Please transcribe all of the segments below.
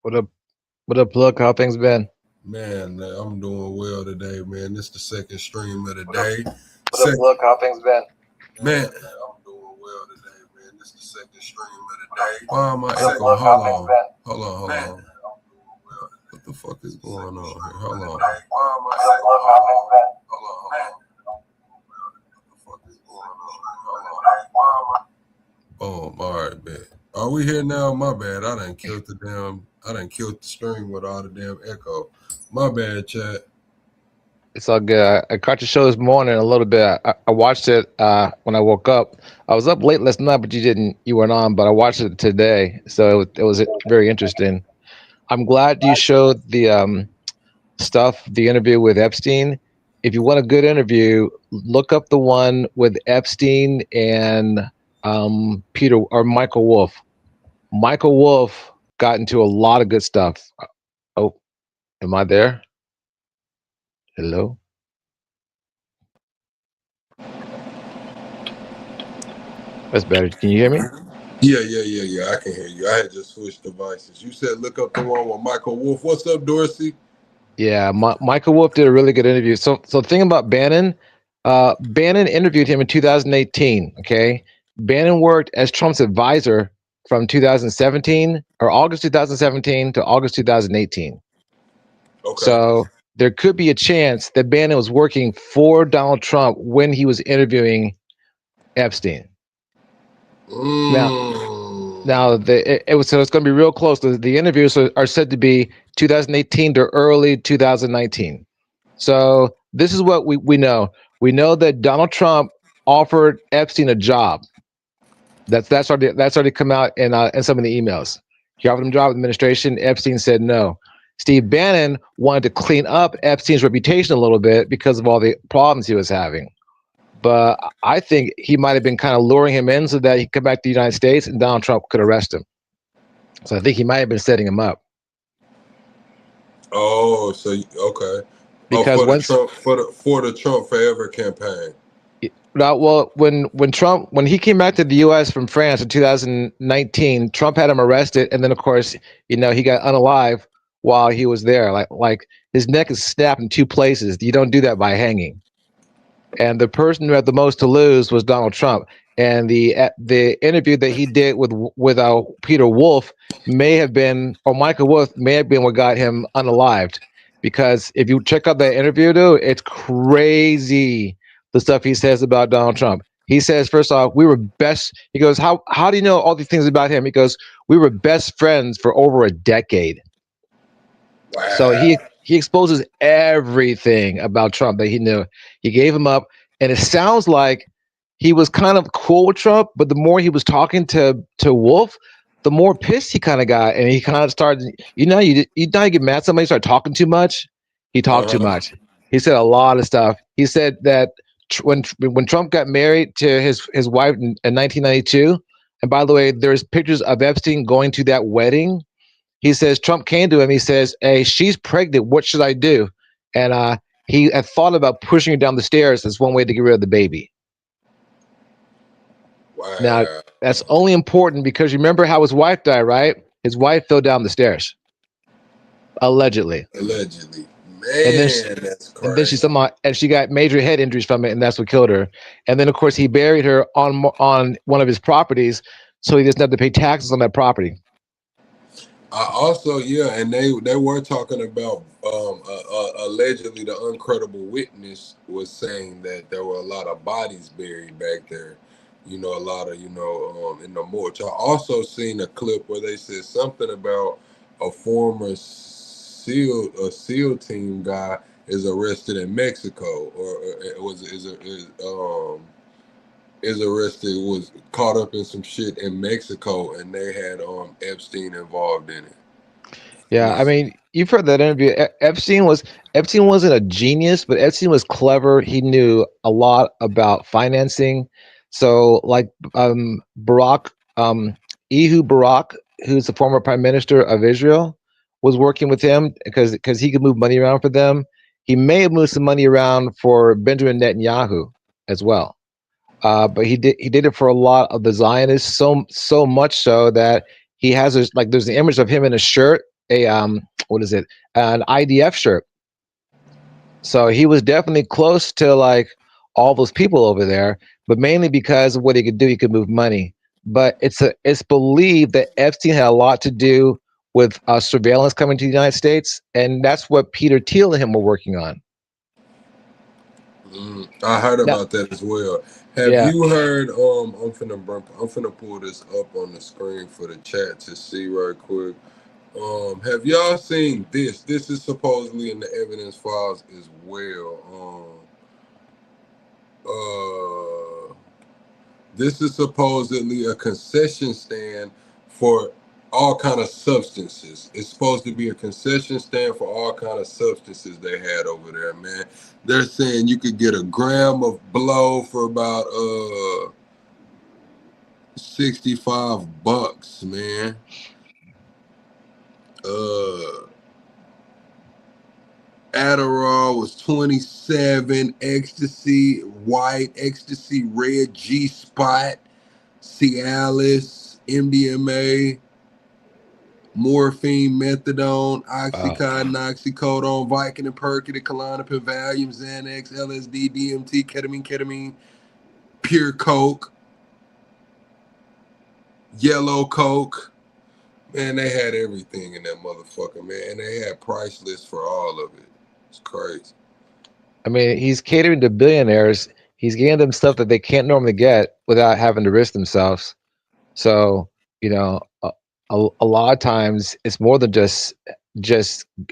What up? What up, Plug? How things been? Man, I'm doing well today, man. This the second stream of the What up? day. What up, Plug? How things been? Man, I'm doing well today, man. This the second stream of the day. Why am I What up, echoing? Plug? How things been? Hold on. What the fuck is going on here? Hold on. What up, Plug? How things been? What the fuck is going on here? Hold on. All right, man. Are we here now? My bad. I done killed the stream with all the damn echo. My bad, chat. It's all good. I caught your show this morning a little bit. I watched it when I woke up. I was up late last night, but you weren't on. But I watched it today, so it was very interesting. I'm glad you showed the the interview with Epstein. If you want a good interview, look up the one with Epstein and Peter or Michael Wolff. Michael Wolff got into a lot of good stuff. Oh, am I there? Hello? That's better. Can you hear me? Yeah. I can hear you. I had just switched devices. You said look up the one with Michael Wolff. What's up, Dorsey? Yeah, Michael Wolff did a really good interview. So the thing about Bannon, Bannon interviewed him in 2018. Okay, Bannon worked as Trump's advisor from 2017 or August 2017 to August 2018. Okay. So there could be a chance that Bannon was working for Donald Trump when he was interviewing Epstein. Now, Mm. now it was so it's going to be real close. The interviews are said to be 2018 to early 2019. So this is what we know. We know that Donald Trump offered Epstein a job. That's already come out in some of the emails. He offered him a job with the administration. Epstein said no. Steve Bannon wanted to clean up Epstein's reputation a little bit because of all the problems he was having. But I think he might have been kind of luring him in so that he could come back to the United States and Donald Trump could arrest him. So I think he might have been setting him up. Oh, so okay. Oh, Because once for the Trump Forever campaign. well, when he came back to the U.S. from France in 2019, Trump had him arrested, and then of course, he got unalive while he was there. Like his neck is snapped in two places. You don't do that by hanging. And the person who had the most to lose was Donald Trump. And the interview that he did with Peter Wolff may have been, or Michael Wolff may have been what got him unalived. Because if you check out that interview, dude, it's crazy the stuff he says about Donald Trump. He says, first off, we were best. He goes, how do you know all these things about him? He goes, we were best friends for over a decade. Wow. So he exposes everything about Trump that he knew. He gave him up, and it sounds like he was kind of cool with Trump, but the more he was talking to Wolf, the more pissed he kind of got, and he kind of started. You get mad at somebody, start talking too much. He talked too much. He said a lot of stuff. He said that when Trump got married to his wife in 1992, and by the way, there's pictures of Epstein going to that wedding. He says Trump came to him. He says, "Hey, she's pregnant. What should I do?" And he had thought about pushing her down the stairs as one way to get rid of the baby. Wow. Now, that's only important because you remember how his wife died, right? His wife fell down the stairs, allegedly. Man, that's crazy. And then she got major head injuries from it, and that's what killed her. And then, of course, he buried her on one of his properties, so he doesn't have to pay taxes on that property. Also, and they were talking about allegedly the uncredible witness was saying that there were a lot of bodies buried back there. A lot of in the morgue. I also seen a clip where they said something about a former SEAL team guy is arrested in Mexico, or is arrested, was caught up in some shit in Mexico, and they had Epstein involved in it. Yeah, I mean, you've heard that interview. Epstein wasn't a genius, but Epstein was clever. He knew a lot about financing. So, like Ehud Barak, who's the former prime minister of Israel, was working with him because he could move money around for them. He may have moved some money around for Benjamin Netanyahu as well. But he did it for a lot of the Zionists, so much so that he has there's an image of him in a shirt a what is it, an IDF shirt. So he was definitely close to like all those people over there, but mainly because of what he could do, he could move money. But it's believed that Epstein had a lot to do with surveillance coming to the United States, and that's what Peter Thiel and him were working on. I heard Now, about that as well. Have yeah. you heard? I'm finna pull this up on the screen for the chat to see right quick. Have y'all seen this? This is supposedly in the evidence files as well. Uh, this is supposedly a concession stand for all kind of substances. It's supposed to be a concession stand for all kind of substances they had over there, man. They're saying you could get a gram of blow for about $65, man. Uh Adderall was 27, ecstasy, white, ecstasy, red, G spot, Cialis, MDMA, morphine, methadone, Wow. oxycontin, oxycodone, Vicodin, Percodan, Klonopin, Valium, Xanax, LSD, DMT, ketamine, pure coke, yellow coke. Man, they had everything in that motherfucker, man. And they had price lists for all of it. It's crazy. I mean, he's catering to billionaires. He's getting them stuff that they can't normally get without having to risk themselves. So, you know, a lot of times it's more than just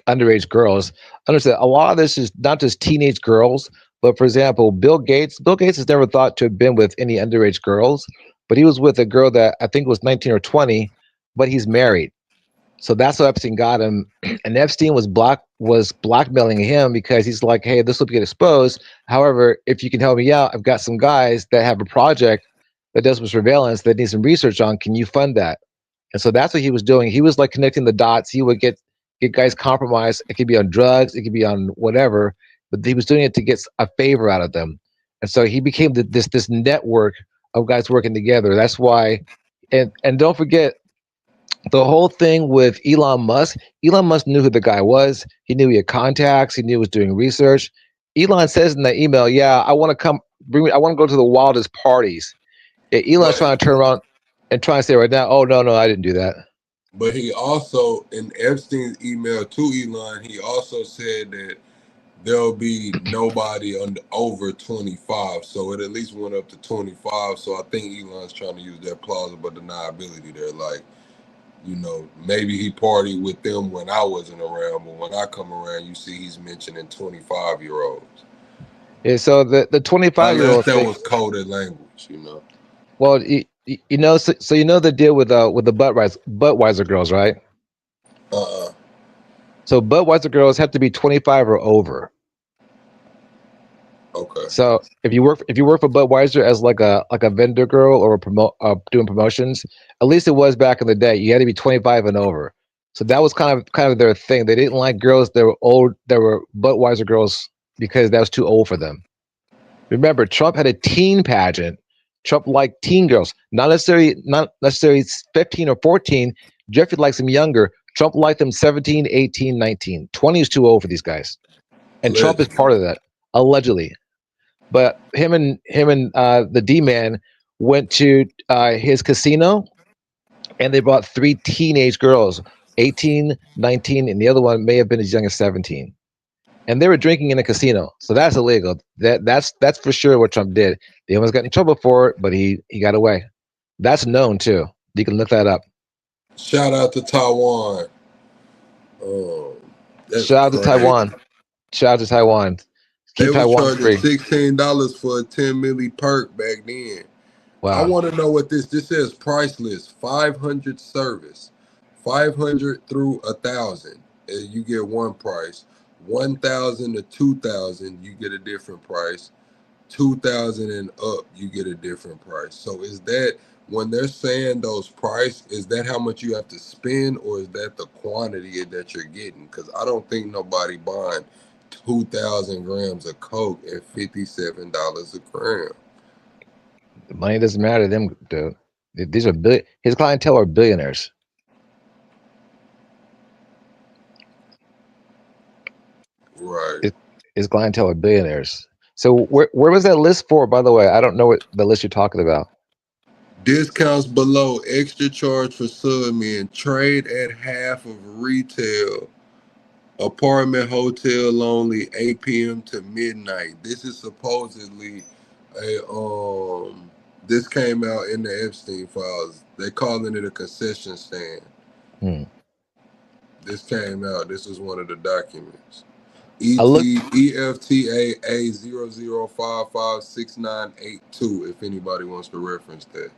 underage girls. Understand, a lot of this is not just teenage girls, but for example, Bill Gates. Bill Gates is never thought to have been with any underage girls, but he was with a girl that I think was 19 or 20, but he's married. So that's what Epstein got him, and Epstein was blackmailing him because he's like, "Hey, this will get exposed. However, if you can help me out, I've got some guys that have a project that does some surveillance that needs some research on. Can you fund that?" And so that's what he was doing. He was like connecting the dots. He would get guys compromised. It could be on drugs, it could be on whatever, but he was doing it to get a favor out of them. And so he became this network of guys working together. That's why, and don't forget the whole thing with Elon Musk. Elon Musk knew who the guy was. He knew he had contacts. He knew he was doing research. Elon says in the email, "Yeah, I want to come. Bring me. I want to go to the wildest parties." Yeah, Elon's But trying to turn around and trying to say right now, "Oh no, no, I didn't do that." but he also in Epstein's email to Elon, he also said that there'll be nobody over 25. So it at least went up to 25. So I think Elon's trying to use that plausible deniability there. Like, maybe he partied with them when I wasn't around, but when I come around, you see he's mentioning 25-year-olds. Yeah, so the 25-year Unless old that thing. was coded language. Well, so you know the deal with the Budweiser girls, right? Uh-uh. So Budweiser girls have to be 25 or over. Okay. So if you work for Budweiser as like a vendor girl or a doing promotions, at least it was back in the day. You had to be 25 and over. So that was kind of their thing. They didn't like girls that were old, that were Budweiser girls because that was too old for them. Remember, Trump had a teen pageant. Trump liked teen girls, not necessarily 15 or 14. Jeffrey likes them younger. Trump liked them 17, 18, 19. 20 is too old for these guys, and Trump is Allegedly. part of that, allegedly. But him and the D man went to his casino, and they brought three teenage girls, 18, 19, and the other one may have been as young as 17. And they were drinking in a casino, so that's illegal. That's for sure what Trump did. He almost got in trouble for it, but he got away. That's known too. You can look that up. Shout out to Taiwan. Um, that's Shout out to crazy. Taiwan. Shout out to Taiwan. They Keep was Taiwan charging free. $16 for a 10 milli perk back then. I Wow. want to know what this says. Price list 500 service, 500 through 1,000. You get one price. 1,000 to 2,000, you get a different price. 2,000 and up, you get a different price. So is that when they're saying those price, is that how much you have to spend, or is that the quantity that you're getting? Because I don't think nobody buying 2,000 grams of coke at $57 a gram. The money doesn't matter to them, dude. These are his clientele are billionaires. Right. Is clientele of billionaires. So where was that list for? By the way, I don't know what the list you're talking about. Discounts below, extra charge for submen, trade at half of retail, apartment hotel only, 8 p.m. to midnight. This is supposedly a this came out in the Epstein files. They calling it a concession stand. Hmm. This came out. This is one of the documents. I looked. EFTA A00556982. If anybody wants to reference that.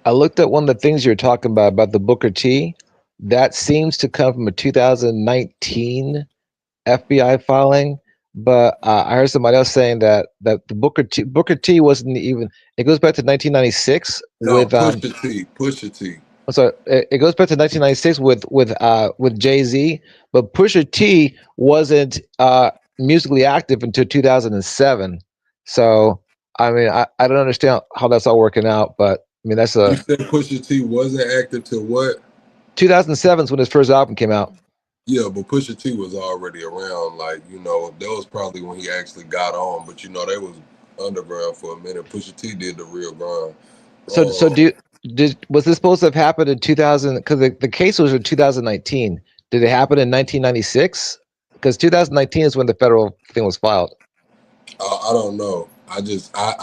I looked at one of the things you're talking about the Booker T. That seems to come from a 2019 FBI filing, but I heard somebody else saying that the Booker T wasn't even. It goes back to 1996 No, with Pusha T. Pusha T. So it goes back to 1996 with Jay Z, but Pusha T wasn't musically active until 2007. So I mean, I don't understand how that's all working out, but I mean that's You a said Pusha T wasn't active to what? 2007 is when his first album came out. Yeah, but Pusha T was already around. Like, that was probably when he actually got on. But they was underground for a minute. Pusha T did the real grind. So Um, was this supposed to have happened in 2000? Because the case was in 2019. Did it happen in 1996? Because 2019 is when the federal thing was filed. I don't know. I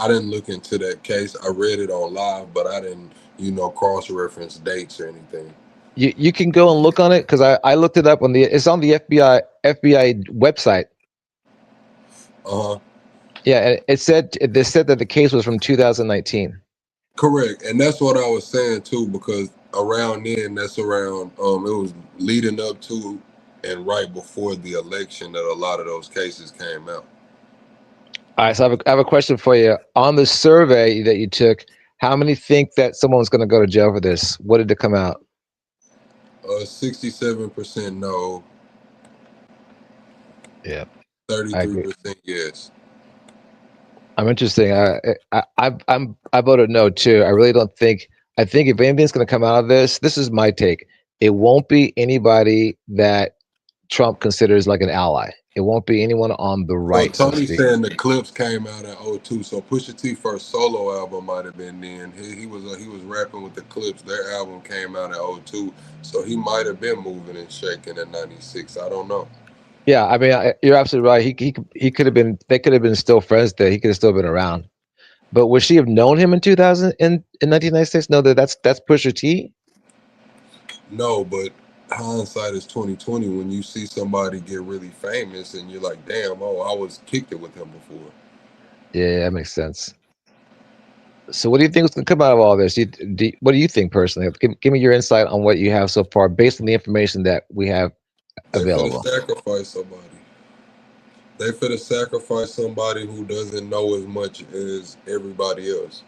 didn't look into that case. I read it on live, but I didn't cross reference dates or anything. You can go and look on it because I looked it up on it's on the FBI website. Uh huh. Yeah, and they said that the case was from 2019. Correct, and that's what I was saying too. Because around then, that's around it was leading up to and right before the election that a lot of those cases came out. All right, so I have a question for you. On the survey that you took, how many think that someone's going to go to jail for this? What did it come out? 67% no, Yeah, I thirty-three agree. percent yes. I'm interesting. I voted no too. I really don't think. I think if anything's going to come out of this, this is my take. It won't be anybody that Trump considers like an ally. It won't be anyone on the So right, so to Tony speak. saying the clips came out in '02. So Pusha T first solo album might have been then. He was rapping with the clips. Their album came out in '02. So he might have been moving and shaking in '96. I don't know. Yeah, I mean, you're absolutely right. He could have been. They could have been still friends there. He could have still been around. But would she have known him in 2000 in 1996? No, that's Pusha T. No, but hindsight is 2020 when you see somebody get really famous and you're like, damn, oh, I was kicked it with him before. Yeah, that makes sense. So, what do you think is going to come out of all this? What do you think personally? Give me your insight on what you have so far, based on the information that we have They finna available. sacrifice somebody. They finna sacrifice somebody who doesn't know as much as everybody else.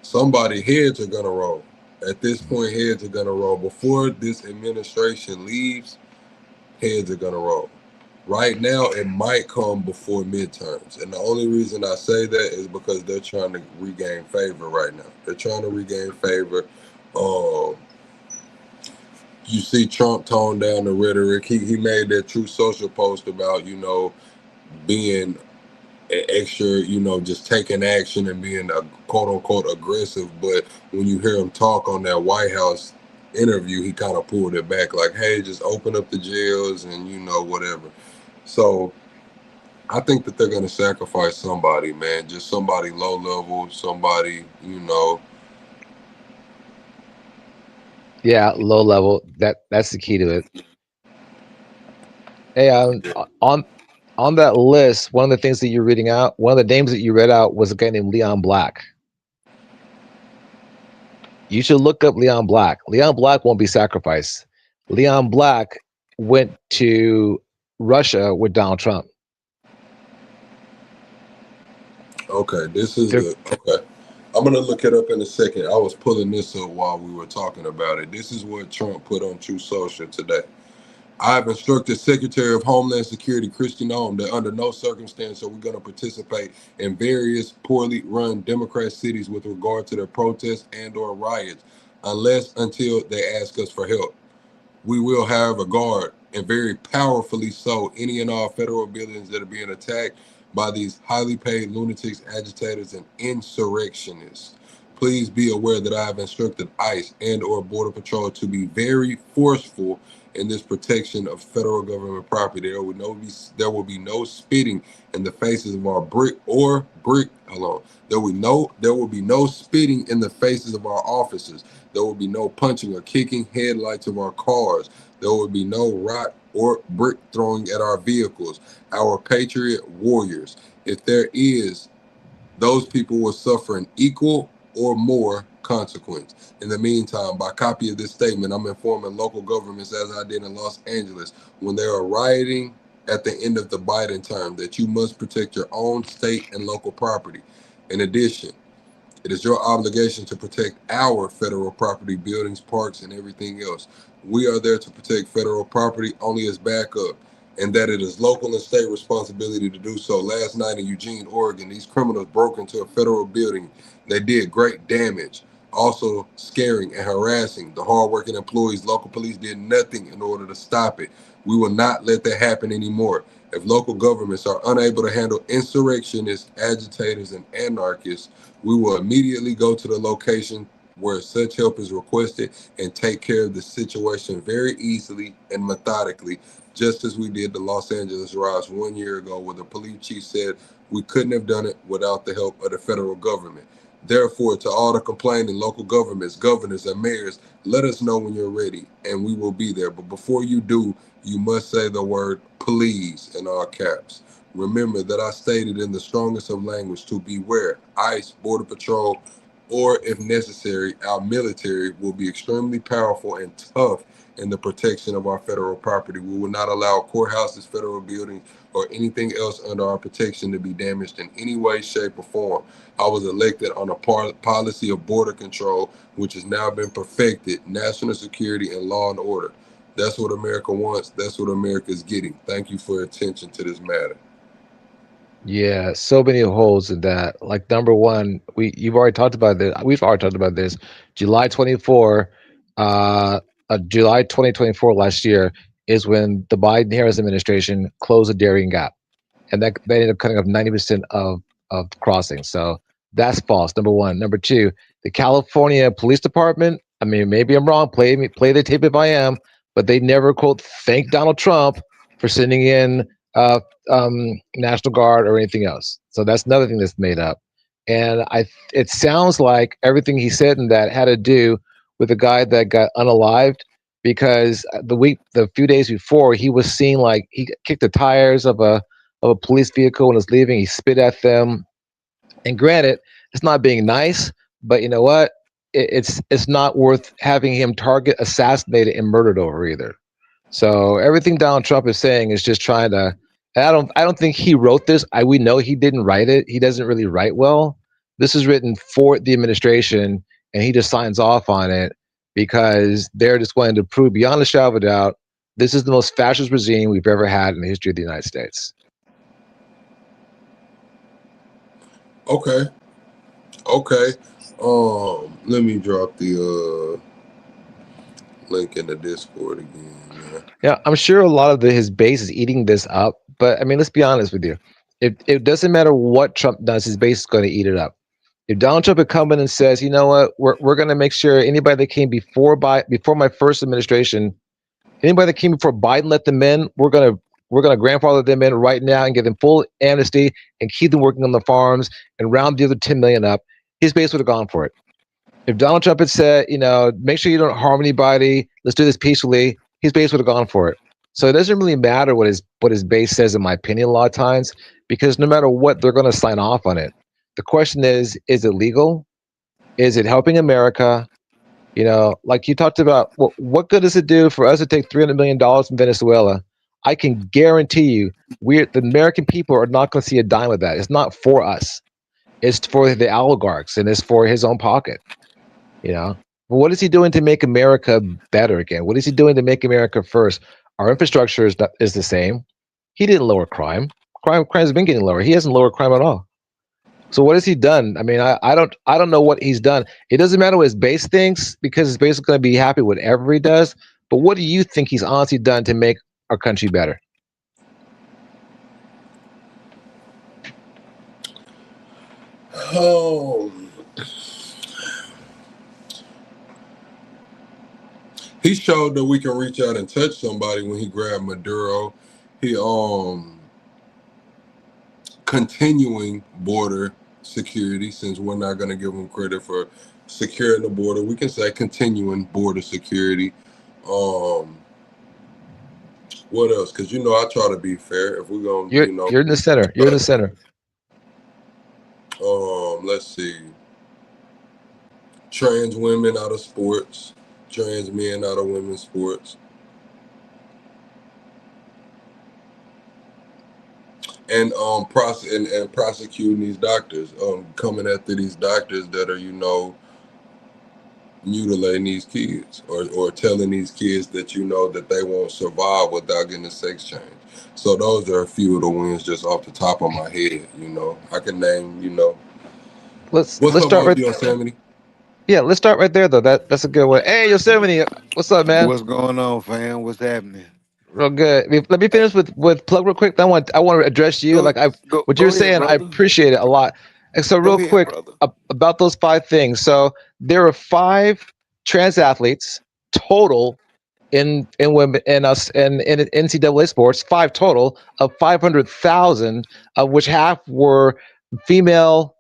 Somebody heads are gonna roll. At this point, heads are gonna roll. Before this administration leaves, heads are gonna roll. Right now, it might come before midterms, and the only reason I say that is because they're trying to regain favor right now. They're trying to regain favor. Um, you see Trump tone down the rhetoric. He made that True Social post about being extra, just taking action and being a quote unquote aggressive. But when you hear him talk on that White House interview, he kind of pulled it back like, hey, just open up the jails and whatever. So I think that they're going to sacrifice somebody, man. Just somebody low level, somebody. Yeah, low level. That's the key to it. Hey, on on that list, one of the things that you're reading out, one of the names that you read out was a guy named Leon Black. You should look up Leon Black. Leon Black won't be sacrificed. Leon Black went to Russia with Donald Trump. Okay, this is They're, the okay. I'm gonna look it up in a second. I was pulling this up while we were talking about it. This is what Trump put on True Social today. I have instructed Secretary of Homeland Security Christian Noem that under no circumstance are we going to participate in various poorly run Democrat cities with regard to their protests and/or riots, unless until they ask us for help. We will, however, guard and very powerfully so, any and all federal buildings that are being attacked by these highly paid lunatics, agitators, and insurrectionists. Please be aware that I have instructed ICE and or Border Patrol to be very forceful in this protection of federal government property. There will be no spitting in the faces of our brick. Hold on. There will be no spitting in the faces of our officers. There will be no punching or kicking headlights of our cars. There will be no rock or brick throwing at our vehicles. Our patriot warriors. If there is, those people will suffer an equal or more consequence. In the meantime, by copy of this statement, I'm informing local governments, as I did in Los Angeles, when they are rioting at the end of the Biden term, that you must protect your own state and local property. In addition, it is your obligation to protect our federal property, buildings, parks, and everything else. We are there to protect federal property only as backup, and that it is local and state responsibility to do so. Last night in Eugene, Oregon, these criminals broke into a federal building. They did great damage, also scaring and harassing the hardworking employees. Local police did nothing in order to stop it. We will not let that happen anymore. If local governments are unable to handle insurrectionists, agitators, and anarchists, we will immediately go to the location where such help is requested and take care of the situation very easily and methodically, just as we did the Los Angeles riots 1 year ago, where the police chief said we couldn't have done it without the help of the federal government. Therefore, to all the complaining local governments, governors, and mayors, let us know when you're ready, and we will be there. But before you do, you must say the word please in all caps. Remember that I stated in the strongest of language to beware. ICE, Border Patrol, or if necessary, our military will be extremely powerful and tough in the protection of our federal property. We will not allow courthouses, federal buildings, or anything else under our protection to be damaged in any way, shape, or form. I was elected on a policy of border control, which has now been perfected, national security, and law and order. That's what America wants. That's what America is getting. Thank you for your attention to this matter. Yeah, so many holes in that. Like number one, you've already talked about this. We've already talked about this. July 24, uh, July 2024 last year is when the Biden Harris administration closed the Darien Gap, and that they ended up cutting off 90% of the crossing. So that's false. Number one. Number two, the California Police Department. I mean, maybe I'm wrong. Play the tape if I am, but they never quote thank Donald Trump for sending in uh, National Guard or anything else. So that's another thing that's made up. And it sounds like everything he said in that had to do with a guy that got unalived because the few days before, he was seen like he kicked the tires of a police vehicle and was leaving. He spit at them. And granted, it's not being nice, but you know what? It's not worth having him target, assassinated, and murdered over either. So everything Donald Trump is saying is just trying to. And I don't think he wrote this. We know he didn't write it. He doesn't really write well. This is written for the administration, and he just signs off on it because they're just going to prove beyond a shadow of a doubt this is the most fascist regime we've ever had in the history of the United States. Okay. Okay. Let me drop the link in the Discord again. Man. Yeah, I'm sure a lot of his base is eating this up, but I mean, let's be honest with you. It doesn't matter what Trump does, his base is going to eat it up. If Donald Trump had come in and says, you know what, we're going to make sure anybody that came before my first administration, anybody that came before Biden let them in, we're gonna grandfather them in right now and give them full amnesty and keep them working on the farms and round the other 10 million up. His base would have gone for it. If Donald Trump had said, make sure you don't harm anybody, let's do this peacefully, his base would have gone for it. So it doesn't really matter what his base says, in my opinion, a lot of times, because no matter what, they're going to sign off on it. The question is it legal? Is it helping America? Like you talked about, what good does it do for us to take $300 million from Venezuela? I can guarantee you, the American people are not going to see a dime of that. It's not for us. It's for the oligarchs, and it's for his own pocket. But what is he doing to make America better again? What is he doing to make America first? Our infrastructure is the same. He didn't lower crime. Crime's been getting lower. He hasn't lowered crime at all. So what has he done? I mean, I don't know what he's done. It doesn't matter what his base thinks because his base is going to be happy with whatever he does. But what do you think he's honestly done to make our country better? Um, he showed that we can reach out and touch somebody when he grabbed Maduro. He continuing border security, since we're not going to give him credit for securing the border, we can say continuing border security. Um, what else? Because I try to be fair. If we're gonna, You're in the center. You're in the center. let's see, trans women out of sports, trans men out of women's sports, and and prosecuting these doctors, coming after these doctors that are mutilating these kids, or telling these kids that that they won't survive without getting a sex change. So those are a few of the wins just off the top of my head. I can name. What's Let's up start with right. Yosemite? Yeah, let's start right there though. That's a good one. Hey, Yosemite, what's up, man? What's going on, fam? What's happening? Real good. Let me Eh, finish with plug real quick. I want to address you. Go Like I go what you're go ahead, saying, I brother. appreciate it a lot. And so Go real ahead, quick brother. about those five things. So there are five trans athletes total in women in us in NCAA sports. Five total of 500,000, of which half were female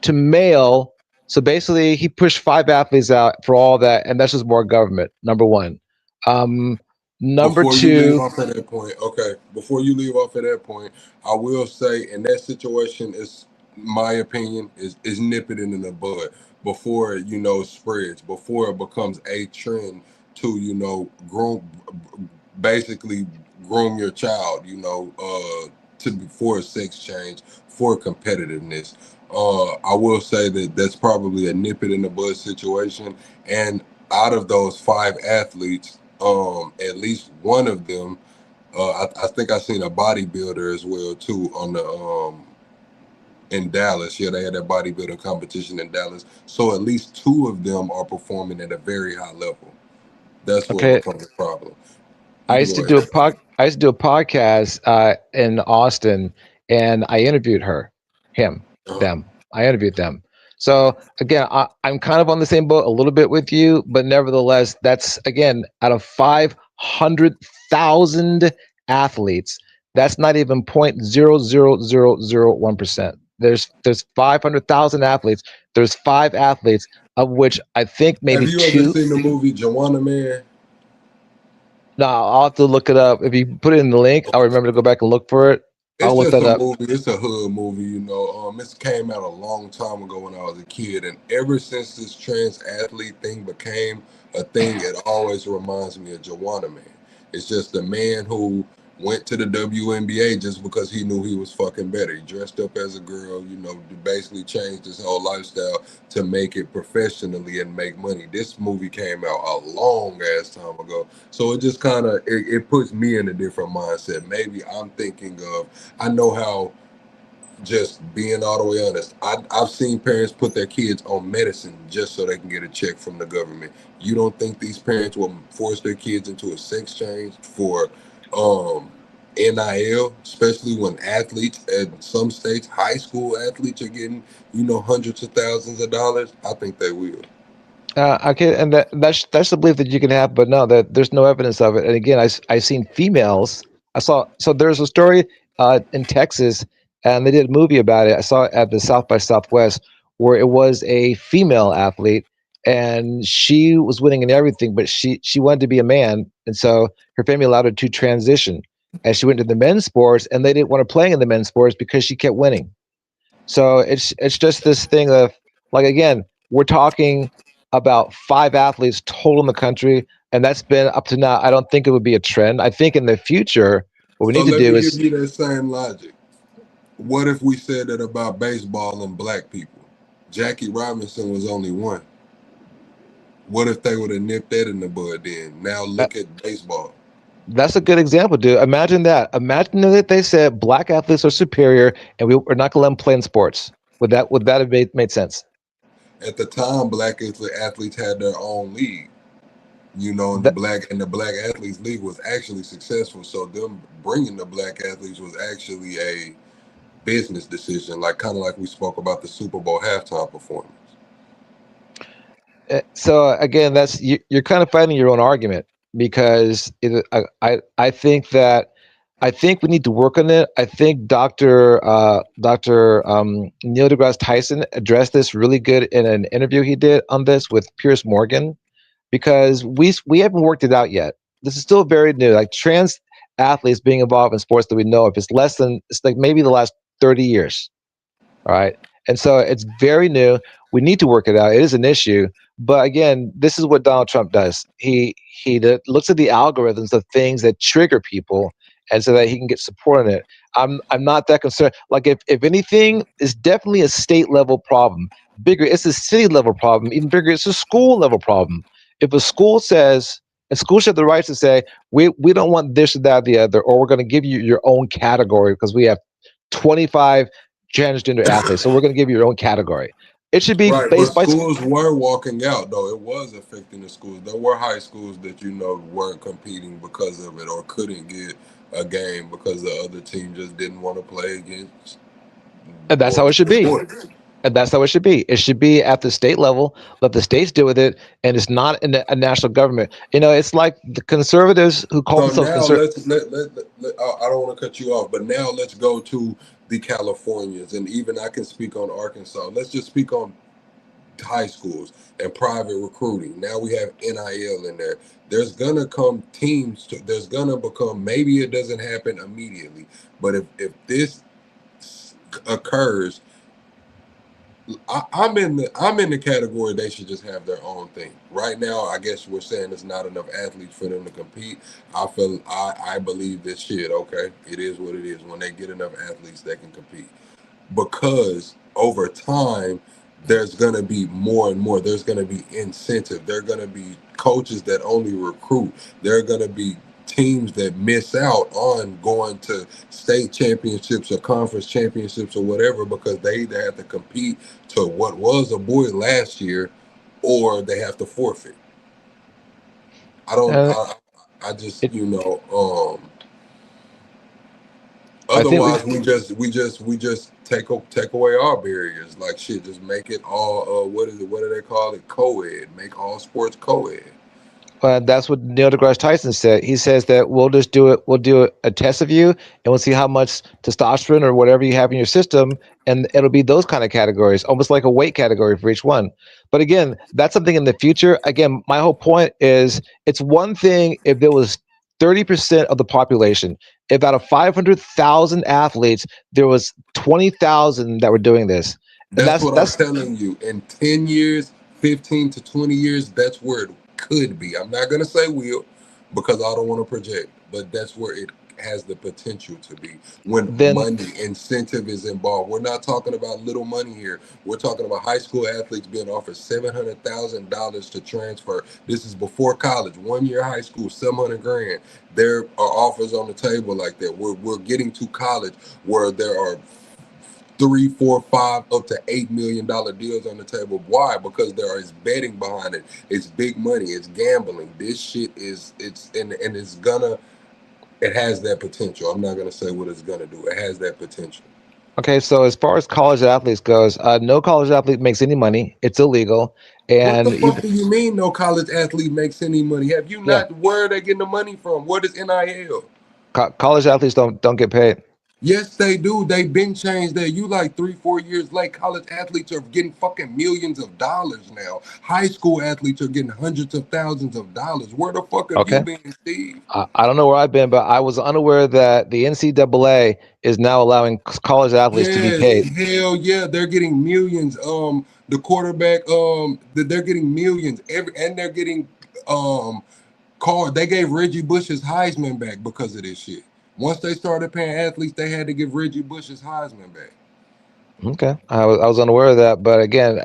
to male. So basically, he pushed five athletes out for all that, and that's just more government. Number one. Um, Number Before you leave two. off at that point, okay. Before you leave off at that point, I will say in that situation, is my opinion is nip it in the bud before spreads, before it becomes a trend to groom, basically groom your child, for a sex change, for competitiveness. I will say that that's probably a nip it in the bud situation, and out of those five athletes, at least one of them, I think I seen a bodybuilder as well too on the in Dallas. Yeah, they had that bodybuilding competition in Dallas. So at least two of them are performing at a very high level. That's where it Okay, becomes a problem. You I can used to go do a ahead. pod. I used to do a podcast in Austin, and I interviewed her, him, Uh-huh. them. I interviewed them. So again, I'm kind of on the same boat a little bit with you, but nevertheless, that's again out of 500,000 athletes. That's not even 0.00001%. There's 500,000 athletes. There's five athletes, of which I think Have maybe you ever two. seen the movie Joanna Man? No, I'll have to look it up. If you put it in the link, I'll remember to go back and look for it. It's I'll look just that a up. movie. It's a hood movie, This came out a long time ago when I was a kid, and ever since this trans athlete thing became a thing, it always reminds me of Joanna Man. It's just a man who went to the WNBA just because he knew he was fucking better. He dressed up as a girl, basically changed his whole lifestyle to make it professionally and make money. This movie came out a long ass time ago, so it just kind of it puts me in a different mindset. Maybe I'm thinking of, I know how, just being all the way honest, I've seen parents put their kids on medicine just so they can get a check from the government. You don't think these parents will force their kids into a sex change for um, NIL, especially when athletes at some states, high school athletes, are getting, hundreds of thousands of dollars? I think they will. Okay, and that's the belief that you can have, but no, that there's no evidence of it. And again, I seen females. I saw so there's a story in Texas, and they did a movie about it. I saw it at the South by Southwest, where it was a female athlete, and she was winning in everything, but she wanted to be a man, and so her family allowed her to transition, and she went to the men's sports, and they didn't want her playing in the men's sports because she kept winning. So it's just this thing of, like, again, we're talking about five athletes total in the country, and that's been up to now. I don't think it would be a trend. I think in the future, what we So need to let do me give is you that same logic. What if we said that about baseball and black people? Jackie Robinson was only one. What if they would have nipped that in the bud then? Now that, look at baseball. that's a good example, dude. Imagine that. Imagine that they said black athletes are superior, and we're not going to let them play in sports. Would that have made sense? At the time, black athletes had their own league. You know, and That, the Black Athletes League was actually successful. So them bringing the black athletes was actually a business decision, like kind of like we spoke about the Super Bowl halftime performance. so again, that's you're kind of fighting your own argument because I think that I think we need to work on it. I think Dr. Neil deGrasse Tyson addressed this really good in an interview he did on this with Pierce Morgan because we haven't worked it out yet. This is still very new. Like trans athletes being involved in sports that we know of is less than it's like maybe the last 30 years. All right. And so it's very new. We need to work it out. It is an issue. But again, this is what Donald Trump does. He looks at the algorithms of things that trigger people and so that he can get support on it. I'm not that concerned. Like if anything, it's definitely a state level problem. Bigger, it's a city level problem. Even bigger, it's a school level problem. If a school says a school should have the rights to say, we don't want this or that or the other, or we're going to give you your own category because we have 25 transgender athletes. So we're going to give you your own category. It should be Right, but based by schools were walking out though. It was affecting the schools. There were high schools that weren't competing because of it, or couldn't get a game because the other team just didn't want to play against and that's or how it should be. boys. And that's how it should be. It should be at the state level. Let the states deal with it, and it's not in a national government. It's like the conservatives who call So themselves now conservative. I don't want to cut you off, but now let's go to the Californians, and even I can speak on Arkansas. Let's just speak on high schools and private recruiting. Now we have NIL in there. There's gonna come there's gonna become, maybe it doesn't happen immediately, but if this occurs, I'm in the category they should just have their own thing. Right now, I guess we're saying there's not enough athletes for them to compete. I believe this shit. Okay, it is what it is. When they get enough athletes, they can compete. Because over time, there's gonna be more and more. There's gonna be incentive. There are gonna be coaches that only recruit. There are gonna be teams that miss out on going to state championships or conference championships or whatever because they either have to compete to what was a boy last year or they have to forfeit. I don't Uh, I just it, I think we otherwise we just take away our barriers, like shit, just make it all what do they call it, co-ed, make all sports co-ed. That's what Neil deGrasse Tyson said. He says that we'll just do it. We'll do a test of you, and we'll see how much testosterone or whatever you have in your system, and it'll be those kind of categories, almost like a weight category for each one. But again, that's something in the future. Again, my whole point is it's one thing if there was 30% of the population. If out of 500,000 athletes, there was 20,000 that were doing this, and That's that's what I'm that's telling you. In 10 years, 15 to 20 years, that's where it could be. I'm not going to say will because I don't want to project, but that's where it has the potential to be when then money, incentive is involved. We're not talking about little money here. We're talking about high school athletes being offered $700,000 to transfer. This is before college. 1 year high school, 700 grand. There are offers on the table like that. We're getting to college where there are three, four, five, up to $8 million deals on the table. Why? Because there is betting behind it. It's big money. It's gambling. This shit and it's gonna. It has that potential. I'm not gonna say what it's gonna do. It has that potential. okay, so as far as college athletes goes, no college athlete makes any money. It's illegal, What the and fuck do you mean no college athlete makes any money? Have you yeah, not, where are they getting the money from? What is NIL? college athletes don't get paid. Yes, they do. They been changed that. You like 3, 4 years late. College athletes are getting fucking millions of dollars now. High school athletes are getting hundreds of thousands of dollars. Where the fuck have you Okay, been, Steve? I don't know where I've been, but I was unaware that the NCAA is now allowing college athletes to be Yes, paid. hell yeah, they're getting millions. The quarterback, they're getting millions. And they're getting card. They gave Reggie Bush his Heisman back because of this shit. Once they started paying athletes, they had to give Reggie Bush his Heisman back. Okay, I was unaware of that, but again,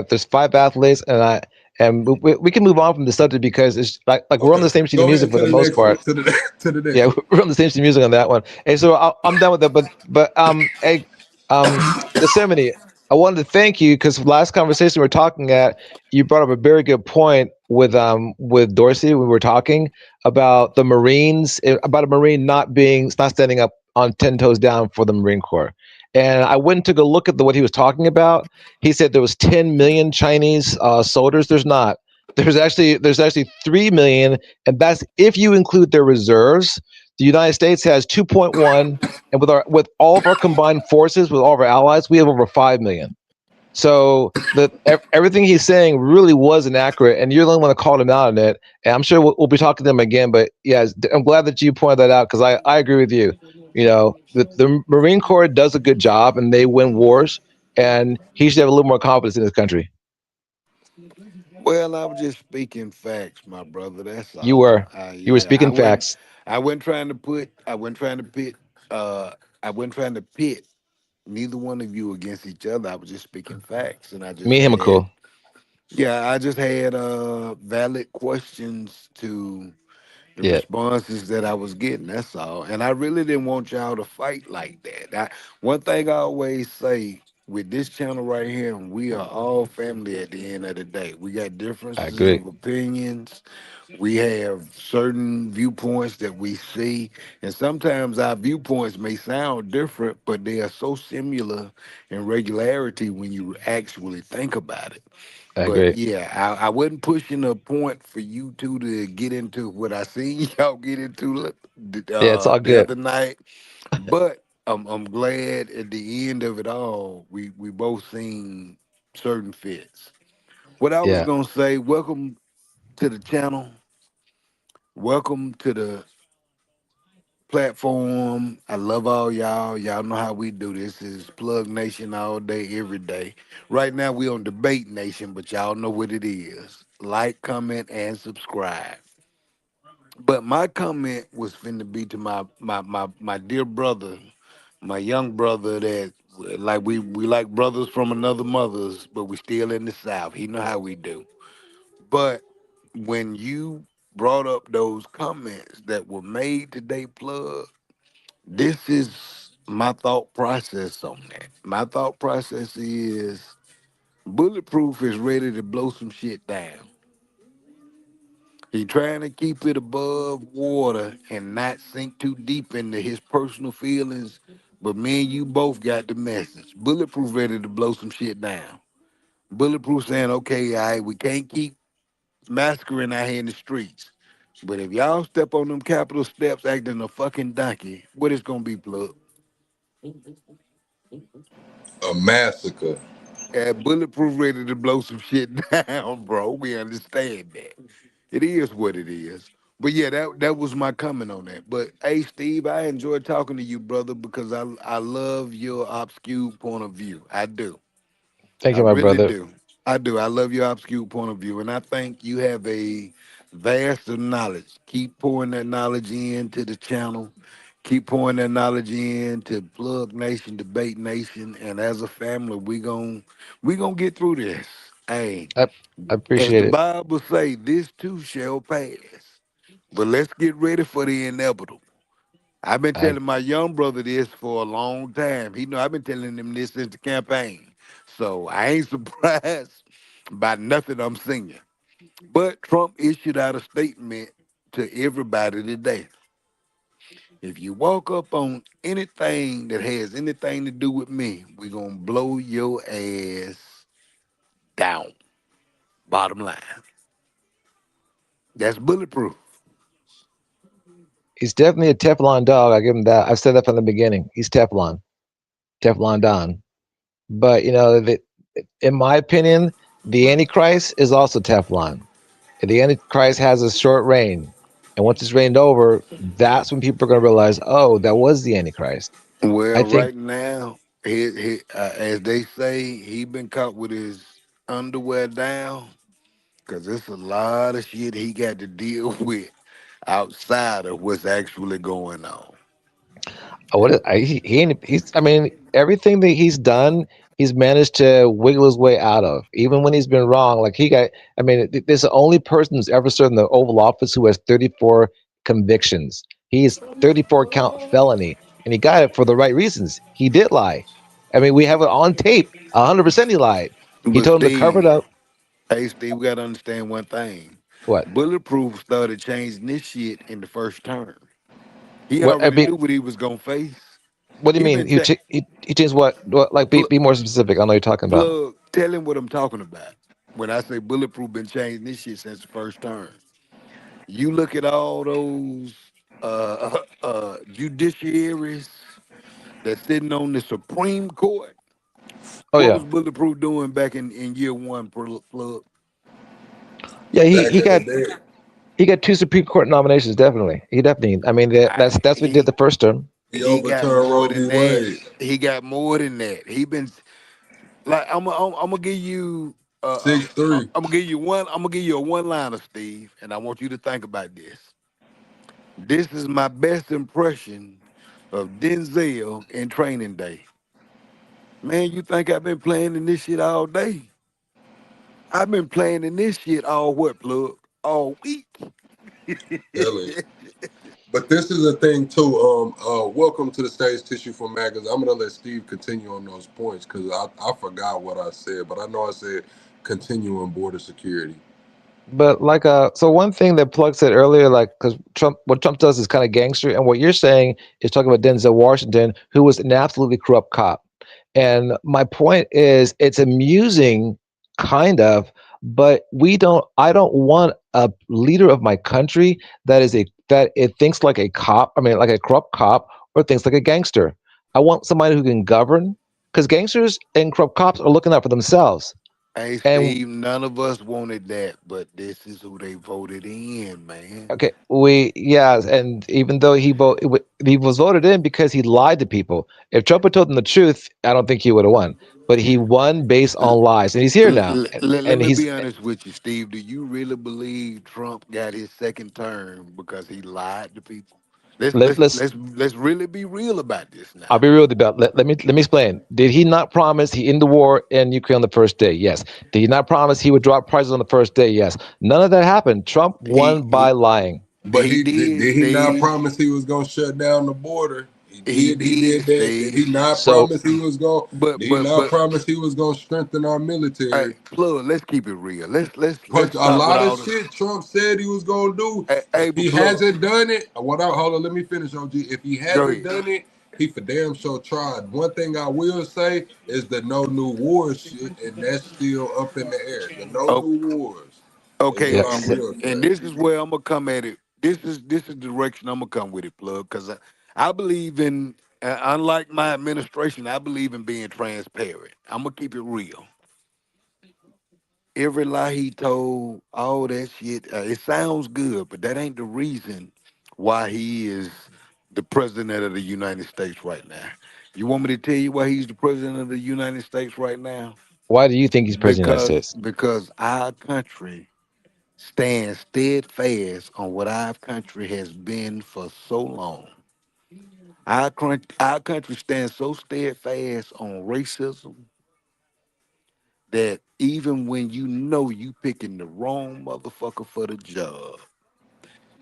there's 5 athletes, and we can move on from the subject because it's like we're on Okay, the same sheet of go music ahead for to the the most next one. part. To the to the next Yeah, one. we're on the same sheet of music on that one. And so I'm done with that. But hey, Yosemite, I wanted to thank you because last conversation we are talking at, you brought up a very good point with Dorsey. We were talking about the Marines, about a Marine not standing up on 10 toes down for the Marine Corps. And I went and took a look at what he was talking about. He said there was 10 million Chinese soldiers. There's not. There's actually 3 million, and that's if you include their reserves. The United States has 2.1, and with all of our combined forces, with all of our allies, we have over 5 million. So everything he's saying really was inaccurate, and you're the only one that called him out on it. And I'm sure we'll be talking to them again. But yeah, I'm glad that you pointed that out because I agree with you. The Marine Corps does a good job, and they win wars, and he should have a little more confidence in his country. Well, I was just speaking facts, my brother. That's You all. were you were Yeah, speaking facts. I wasn't trying to put. I wasn't trying to pit. I wasn't trying to pit neither one of you against each other. I was just speaking facts, and I Me just and him are had. cool. Yeah, I just had valid questions to the Yeah, responses that I was getting. That's all. And I really didn't want y'all to fight like that. One thing I always say with this channel right here, we are all family at the end of the day. We got I differences agree. of opinions. We have certain viewpoints that we see. And sometimes our viewpoints may sound different, but they are so similar in regularity when you actually think about it. I But agree. yeah, I wasn't pushing a point for you two to get into what I seen y'all get into Yeah, it's all the good. other night. But I'm glad at the end of it all, we both seen certain fits. What I was Yeah, gonna say, welcome to the channel. Welcome to the platform. I love all y'all. Y'all know how we do this. Is Plug Nation all day, every day. Right now we on Debate Nation, but y'all know what it is. Like, comment, and subscribe. But my comment was finna be to my dear brother, my young brother that like we like brothers from another mothers, but we still in the South. He know how we do. But when you brought up those comments that were made today, Plug, this is my thought process on that. My thought process is Bulletproof is ready to blow some shit down. He trying to keep it above water and not sink too deep into his personal feelings. But me and you both got the message. Bulletproof ready to blow some shit down. Bulletproof saying, okay, all right, we can't keep massacring out here in the streets. But if y'all step on them Capitol steps acting a fucking donkey, what it's gonna be, Plug? A massacre. Bulletproof ready to blow some shit down, bro. We understand that. It is what it is. But yeah, that was my comment on that. But hey, Steve, I enjoyed talking to you, brother, because I love your obscure point of view. I do. thank I you, my really brother. do. I do. I love your obscure point of view, and I think you have a vast of knowledge. Keep pouring that knowledge into the channel. Keep pouring that knowledge in to Plug Nation, Debate Nation, and as a family, we gonna get through this. Hey, I, I as the appreciate it. Bible say, this too shall pass. But let's get ready for the inevitable. I've been I telling my young brother this for a long time. He know I've been telling him this since the campaign. So I ain't surprised by nothing I'm seeing. But Trump issued out a statement to everybody today. If you walk up on anything that has anything to do with me, we're gonna blow your ass down. Bottom line. That's bulletproof. He's definitely a Teflon dog. I give him that. I've said that from the beginning. He's Teflon, Teflon Don. But in my opinion, the Antichrist is also Teflon. And the Antichrist has a short reign, and once it's reigned over, that's when people are going to realize, oh, that was the Antichrist. I Well, think. right now, as they say, he been caught with his underwear down because it's a lot of shit he got to deal with outside of what's actually going on. He ain't he's I mean everything that he's done he's managed to wiggle his way out of even when he's been wrong like he got I mean there's the only person who's ever served in the Oval Office who has 34 convictions. He's 34 count felony and he got it for the right reasons. He did lie. I mean we have it on tape. 100% he lied. He But told him to cover it Steve, up. Hey, Steve, we got to understand one thing. What? Bulletproof started changing this shit in the first term. He What? I already mean, knew what he was gonna face. what do you He mean? been cha- He changed what? What? Like, pl- be more specific. I know what you're talking about. plug. Tell him what I'm talking about. When I say bulletproof, been changing this shit since the first term. You look at all those judiciaries that's sitting on the Supreme Court. Oh What yeah, was bulletproof doing back in year one? Plug. yeah. back in the day. He got two Supreme Court nominations. Definitely, he definitely. I mean, that's what he did He the first term. He he got overturned more Roe v. than that. Wade. He got more than that. He been like I'm gonna give you 6-3. I'm gonna give you one I'm gonna give you a one liner, Steve, and I want you to think about this. This is my best impression of Denzel in Training Day. Man, you think I've been playing in this shit all day? I've been playing in this shit all what, plug? All week. Telling you. But this is a thing too. Welcome to the stage, Tissue for Magazine. I'm gonna let Steve continue on those points because I forgot what I said, but I know I said continue on border security. But like, so one thing that Plug said earlier, like, because what Trump does is kind of gangster, and what you're saying is talking about Denzel Washington, who was an absolutely corrupt cop. And my point is, it's amusing, kind of, but we don't. I don't want a leader of my country that it thinks like a cop. I mean, like a corrupt cop, or thinks like a gangster. I want somebody who can govern, because gangsters and corrupt cops are looking out for themselves. Hey, And Steve, none of us wanted that, but this is who they voted in, man. okay, and even though he was voted in because he lied to people. If Trump had told them the truth, I don't think he would have won. But he won based L- on lies, and he's here now, let and me he's be honest with you, Steve. Do you really believe Trump got his second term because he lied to people? let's. Let's really be real about this I'll now. be real with you about. Let me explain. Did he not promise he end the war in Ukraine on the first day? Yes. Did he not promise he would drop prices on the first day? Yes. None of that happened. Trump He won by he lying. But he he did, did, did he not Steve. promise he was gonna shut down the border? He He did did, that. Did he Steve. not So promise he was going But did he but not but promise he was gonna strengthen our hey, military? plug. Let's keep it real. Let's But a stop with lot of all the. shit Trump said he was gonna do. Hey, If but he plug. hasn't done it, hold on, let me finish, OG. If he Go hasn't ahead. done it, he for damn sure tried. One thing I will say is the no new wars shit, and that's still up in the air. The no Oh, new wars is okay, what yeah, I yeah. will and say. this is where I'm gonna come at it. This is the direction I'm gonna come with it, plug. Because I believe in, unlike my administration, I believe in being transparent. I'm gonna keep it real. Every lie he told, all that shit, it sounds good, but that ain't the reason why he is the president of the United States right now. You want me to tell you why he's the president of the United States right now? Why do you think he's president of the United States? Because our country stands steadfast on what our country has been for so long. Our country stands so steadfast on racism that even when you know you picking the wrong motherfucker for the job,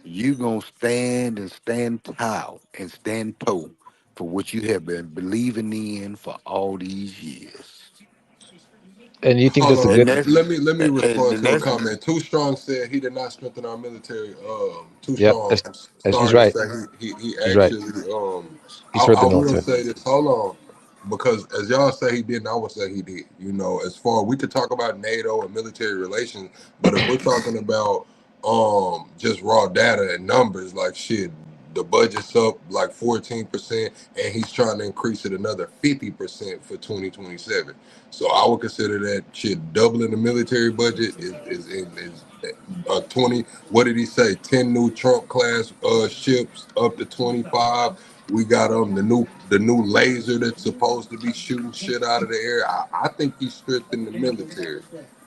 you gonna stand and stand tall and stand toe for what you have been believing in for all these years. And you think Hold that's a on. And good? Let me respond and to a that's comment. Too Strong said he did not strengthen our military. Too Yep, Strong. I'm he's sorry to right. say he He's right. actually He's hurt I the will military. say this. Hold on. Because as y'all say he didn't, I would say he did. You know, as far we could talk about NATO and military relations, but if we're talking about just raw data and numbers, like shit, the budget's up like 14%, and he's trying to increase it another 50% for 2027. So I would consider that shit doubling the military budget is 20. What did he say? 10 new Trump class ships up to 25. We got the new laser that's supposed to be shooting shit out of the air. I think he strengthened the military.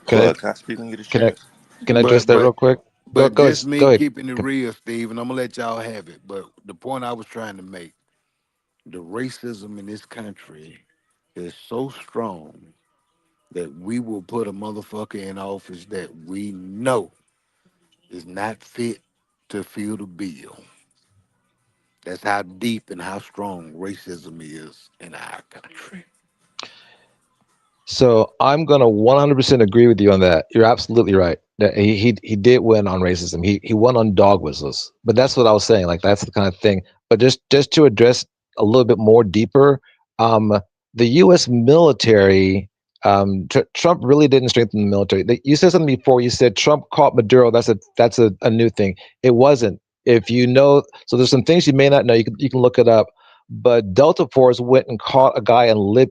Can I Plug, can I speak and get a can I chance? can I address but that real but quick? Go but go ahead. just me Go ahead. keeping it real, Steve, and I'm gonna let y'all have it. But the point I was trying to make, the racism in this country is so strong that we will put a motherfucker in office that we know is not fit to fill the bill. That's how deep and how strong racism is in our country. So I'm gonna 100% agree with you on that. You're absolutely right. That he did win on racism. He won on dog whistles. But that's what I was saying. Like that's the kind of thing. But just to address a little bit more deeper, um, the U.S. military. Trump really didn't strengthen the military. You said something before. You said Trump caught Maduro. That's a new thing. It wasn't. If you know, so there's some things you may not know. You can look it up. But Delta Force went and caught a guy Libya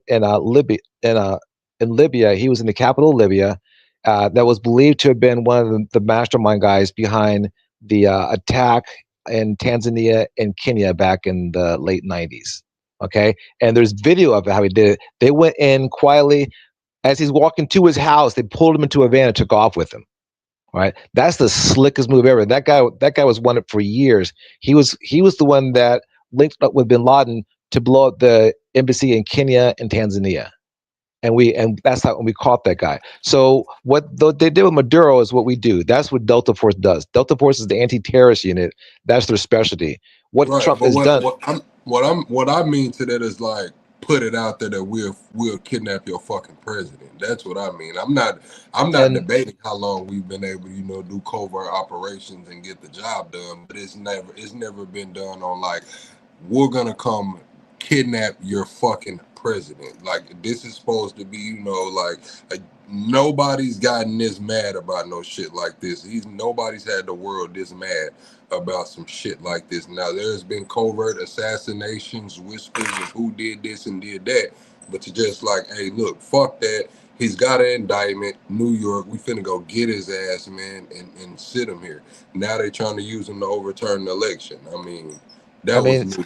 in Libya. He was in the capital of Libya. That was believed to have been one of the mastermind guys behind the attack in Tanzania and Kenya back in the late 90s. Okay. And there's video of it, how he did it. They went in quietly. As he's walking to his house, they pulled him into a van and took off with him. Right. That's the slickest move ever. That guy was wanted for years. He was the one that linked up with bin Laden to blow up the embassy in Kenya and Tanzania, and that's how we caught that guy. So they did with Maduro is what we do. That's what Delta Force does. Delta Force is the anti-terrorist unit. That's their specialty. What Right, Trump but has done, what I mean to that is like put it out there that we'll kidnap your fucking president. That's what I mean. I'm not and debating how long we've been able to do covert operations and get the job done, but it's never been done on like we're gonna come kidnap your fucking president. Like this is supposed to be like nobody's gotten this mad about no shit like this. Nobody's had the world this mad about some shit like this. Now there's been covert assassinations, whispers of who did this and did that, but to just like, hey, look, fuck that. He's got an indictment, New York. We finna go get his ass, man, and sit him here. Now they trying to use him to overturn the election. I mean, I that was mean, new.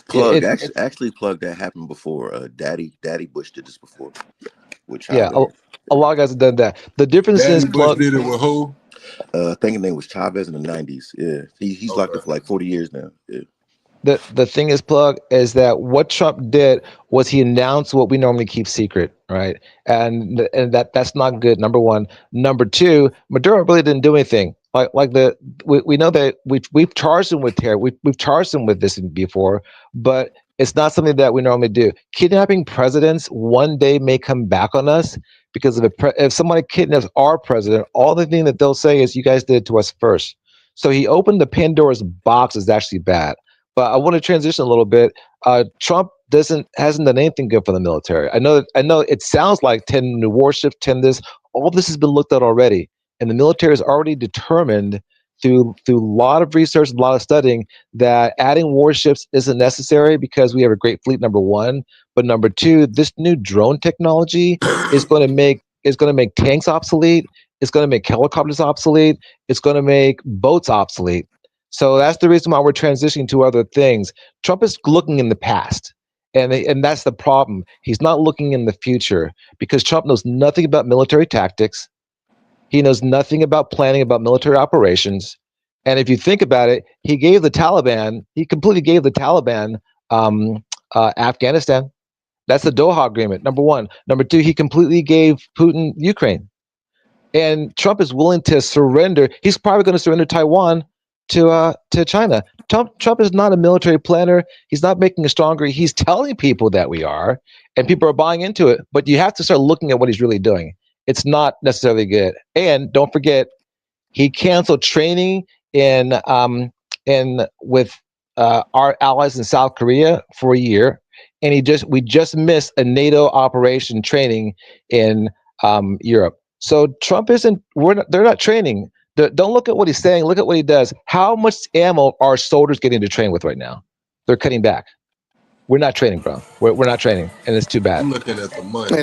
Plug it's actually plug that happened before. Daddy Bush did this before with yeah. A, Chavez. a lot of guys have done that. The difference Daddy is Bush plug. did it with who? I think his name was Chavez in the '90s. Yeah, he's locked up Okay. for like 40 years now. Yeah. The thing is, plug is that what Trump did was he announced what we normally keep secret, right? And that's not good. Number one. Number two, Maduro really didn't do anything. We know that we've charged him with terror. We've charged him with this before, but it's not something that we normally do. Kidnapping presidents one day may come back on us because if somebody kidnaps our president, all the thing that they'll say is you guys did it to us first. So he opened the Pandora's box is actually bad. But I want to transition a little bit. Trump doesn't hasn't done anything good for the military. I know. It sounds like 10 new warships, 10 this. All this has been looked at already, and the military has already determined through a lot of research, a lot of studying, that adding warships isn't necessary because we have a great fleet. Number one, but number two, this new drone technology is going to make tanks obsolete. It's going to make helicopters obsolete. It's going to make boats obsolete. So that's the reason why we're transitioning to other things. Trump is looking in the past. And that's the problem. He's not looking in the future because Trump knows nothing about military tactics. He knows nothing about planning about military operations. And if you think about it, he completely gave the Taliban Afghanistan. That's the Doha Agreement, number one. Number two, he completely gave Putin Ukraine. And Trump is willing to surrender. He's probably going to surrender Taiwan to China. Trump is not a military planner. He's not making us stronger. He's telling people that we are, and people are buying into it. But you have to start looking at what he's really doing. It's not necessarily good. And don't forget, he canceled training in with our allies in South Korea for a year, and we just missed a NATO operation training in Europe. So Trump isn't. They're not training. Don't look at what he's saying. Look at what he does. How much ammo are soldiers getting to train with right now? They're cutting back. We're not training, bro. We're not training, and it's too bad. I'm looking at the money.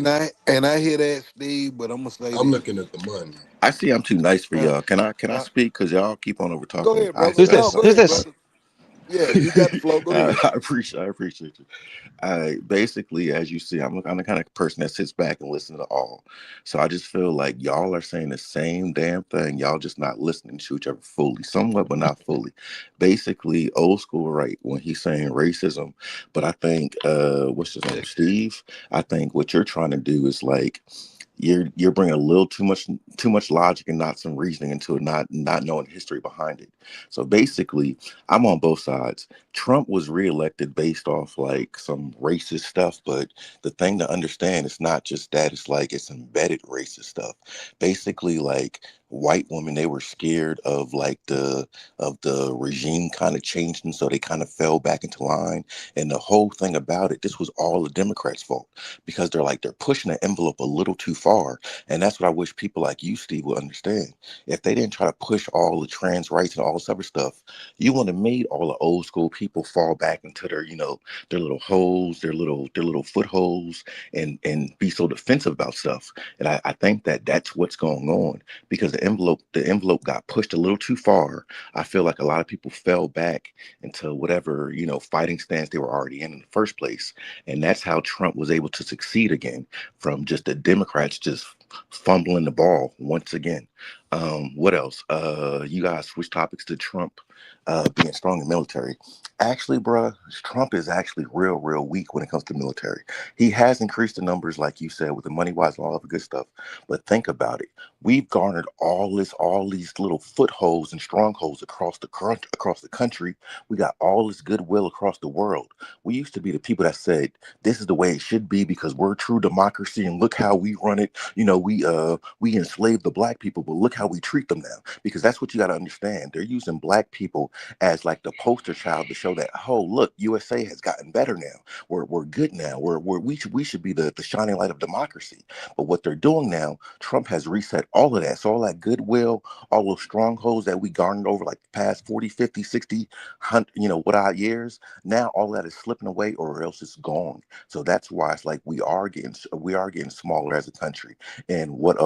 And I hear that, Steve, but I'm gonna say I'm this. looking at the money. I see I'm too nice for Uh, y'all. Can I uh, speak? Cause y'all keep on over Go talking me. ahead, brother. Who's No, this? go Who's ahead, this? brother. Yeah, you got the flow. Go ahead. I appreciate you. I basically, as you see, I'm the kind of person that sits back and listens to all. So I just feel like y'all are saying the same damn thing. Y'all just not listening to each other fully, somewhat, but not fully. Basically, old school, right? When he's saying racism, but I think what's his name, Steve. I think what you're trying to do is like you're bringing a little too much logic and not some reasoning into it, not knowing the history behind it. So basically, I'm on both sides. Trump was reelected based off like some racist stuff, but the thing to understand is not just that, it's like it's embedded racist stuff. Basically, like white women, they were scared of like the regime kind of changing, so they kind of fell back into line. And the whole thing about it, this was all the Democrats' fault, because they're pushing the envelope a little too far. And that's what I wish people like you, Steve, would understand. If they didn't try to push all the trans rights and all this other stuff, you would have made all the old school people fall back into their, their little holes, their little footholds, and be so defensive about stuff. And I think that that's what's going on, because the envelope got pushed a little too far. I feel like a lot of people fell back into whatever, fighting stance they were already in the first place. And that's how Trump was able to succeed again, from just the Democrats just fumbling the ball once again. What else? You guys switch topics to Trump being strong in military. Actually, bruh, Trump is actually real weak when it comes to military. He has increased the numbers, like you said, with the money wise and all of the good stuff. But think about it. We've garnered all these little footholds and strongholds across the country. We got all this goodwill across the world. We used to be the people that said this is the way it should be because we're true democracy and look how we run it. We enslave the black people, but look how we treat them now. Because that's what you got to understand. They're using black people as like the poster child to show that, oh, look, USA has gotten better now. We're good now. We should be the shining light of democracy. But what they're doing now, Trump has reset all of that. So all that goodwill, all those strongholds that we garnered over like the past 40, 50, 60, 100, what odd years, now all that is slipping away or else it's gone. So that's why it's like we are getting smaller as a country. And what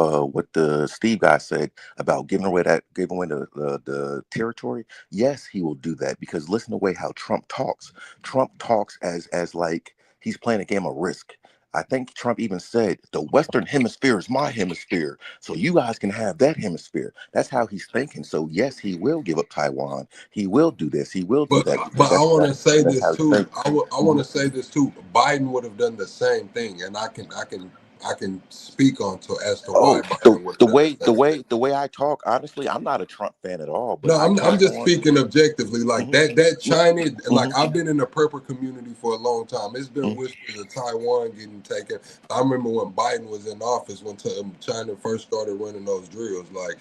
the Steve guy said about giving away the territory, yes, he will do that, because listen to the way how Trump talks. Trump talks as like he's playing a game of risk. I think Trump even said the Western Hemisphere is my hemisphere, so you guys can have that hemisphere. That's how he's thinking. So yes, he will give up Taiwan. He will do this. He will do But that, because but I want to say that's this how he's too. thinking. I want to Mhm. say this too. Biden would have done the same thing, and I can speak on to as to why Oh, the Biden would have the done way the the same thing. way the way I talk, honestly, I'm not a Trump fan at all, but No, I I'm talk just on. speaking objectively. Like Hmm. that China, like Hmm. I've been in the prepper community for a long time. It's been whispers of Taiwan getting taken. I remember when Biden was in office when China first started running those drills. Like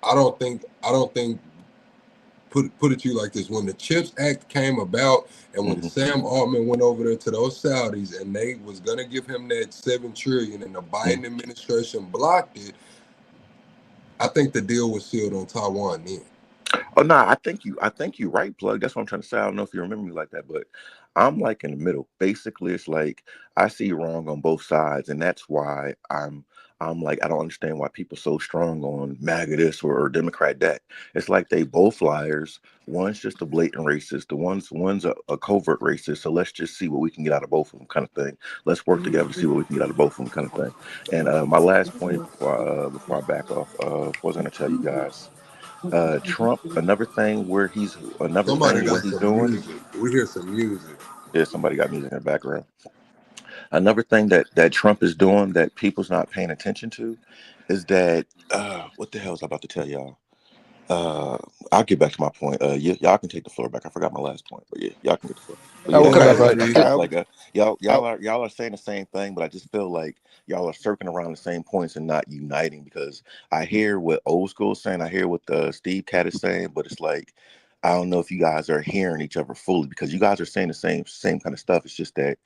I don't think put it to you like this: when the Chips Act came about, and when Hmm. Sam Altman went over there to those Saudis, and they was gonna give him that 7 trillion, and the Biden administration blocked it, I think the deal was sealed on Taiwan then. Oh no, I think you right, plug. That's what I'm trying to say. I don't know if you remember me like that, but I'm like in the middle. Basically, it's like I see wrong on both sides, and that's why I'm like I don't understand why people so strong on MAGA this or Democrat that. It's like they both liars. One's just a blatant racist. The one's a covert racist. So let's just see what we can get out of both of them, kind of thing. Let's work together to see what we can get out of both of them, kind of thing. And my last point before I back off, what was I going to tell you guys? Trump, another Somebody thing what got he's some doing. music. We hear some music. Yeah, somebody got music in the background. Another thing that Trump is doing that people's not paying attention to is that what the hell was I about to tell y'all? Uh, I'll get back to my point. Y'all can take the floor back. I forgot my last point, but yeah, y'all can get the floor. But I yeah, will Go come like I back, ahead, bro. said, Steve. Just, like y'all I, y'all are y'all are saying the same thing, but I just feel like y'all are circling around the same points and not uniting, because I hear what old school is saying, I hear what Steve Cat is saying, but it's like I don't know if you guys are hearing each other fully, because you guys are saying the same kind of stuff. It's just that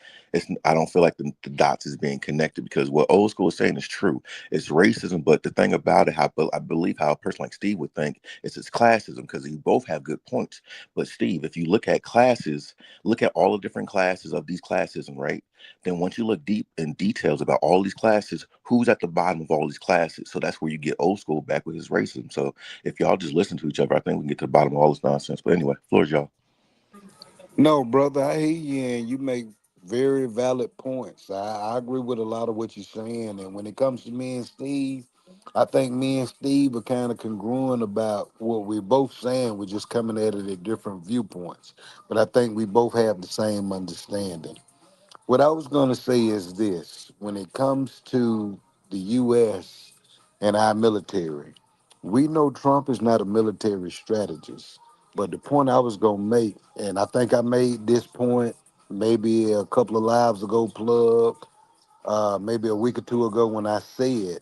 I don't feel like the dots is being connected, because what old school is saying is true. It's racism, but the thing about it, how I believe how a person like Steve would think, it's classism, because you both have good points. But Steve, if you look at classes, look at all the different classes of these classism, right? Then once you look deep in details about all these classes, who's at the bottom of all these classes? So that's where you get old school back with his racism. So if y'all just listen to each other, I think we can get to the bottom of all this nonsense. But anyway, floor is y'all. No, brother, I hear you, and you make very valid points. I agree with a lot of what you're saying. And when it comes to me and Steve, I think me and Steve are kind of congruent about what we're both saying. We're just coming at it at different viewpoints. But I think we both have the same understanding. What I was going to say is this: when it comes to the U.S. and our military. We know Trump is not a military strategist, but the point I was gonna make, and I think I made this point maybe a couple of lives ago, plug, maybe a week or two ago when I said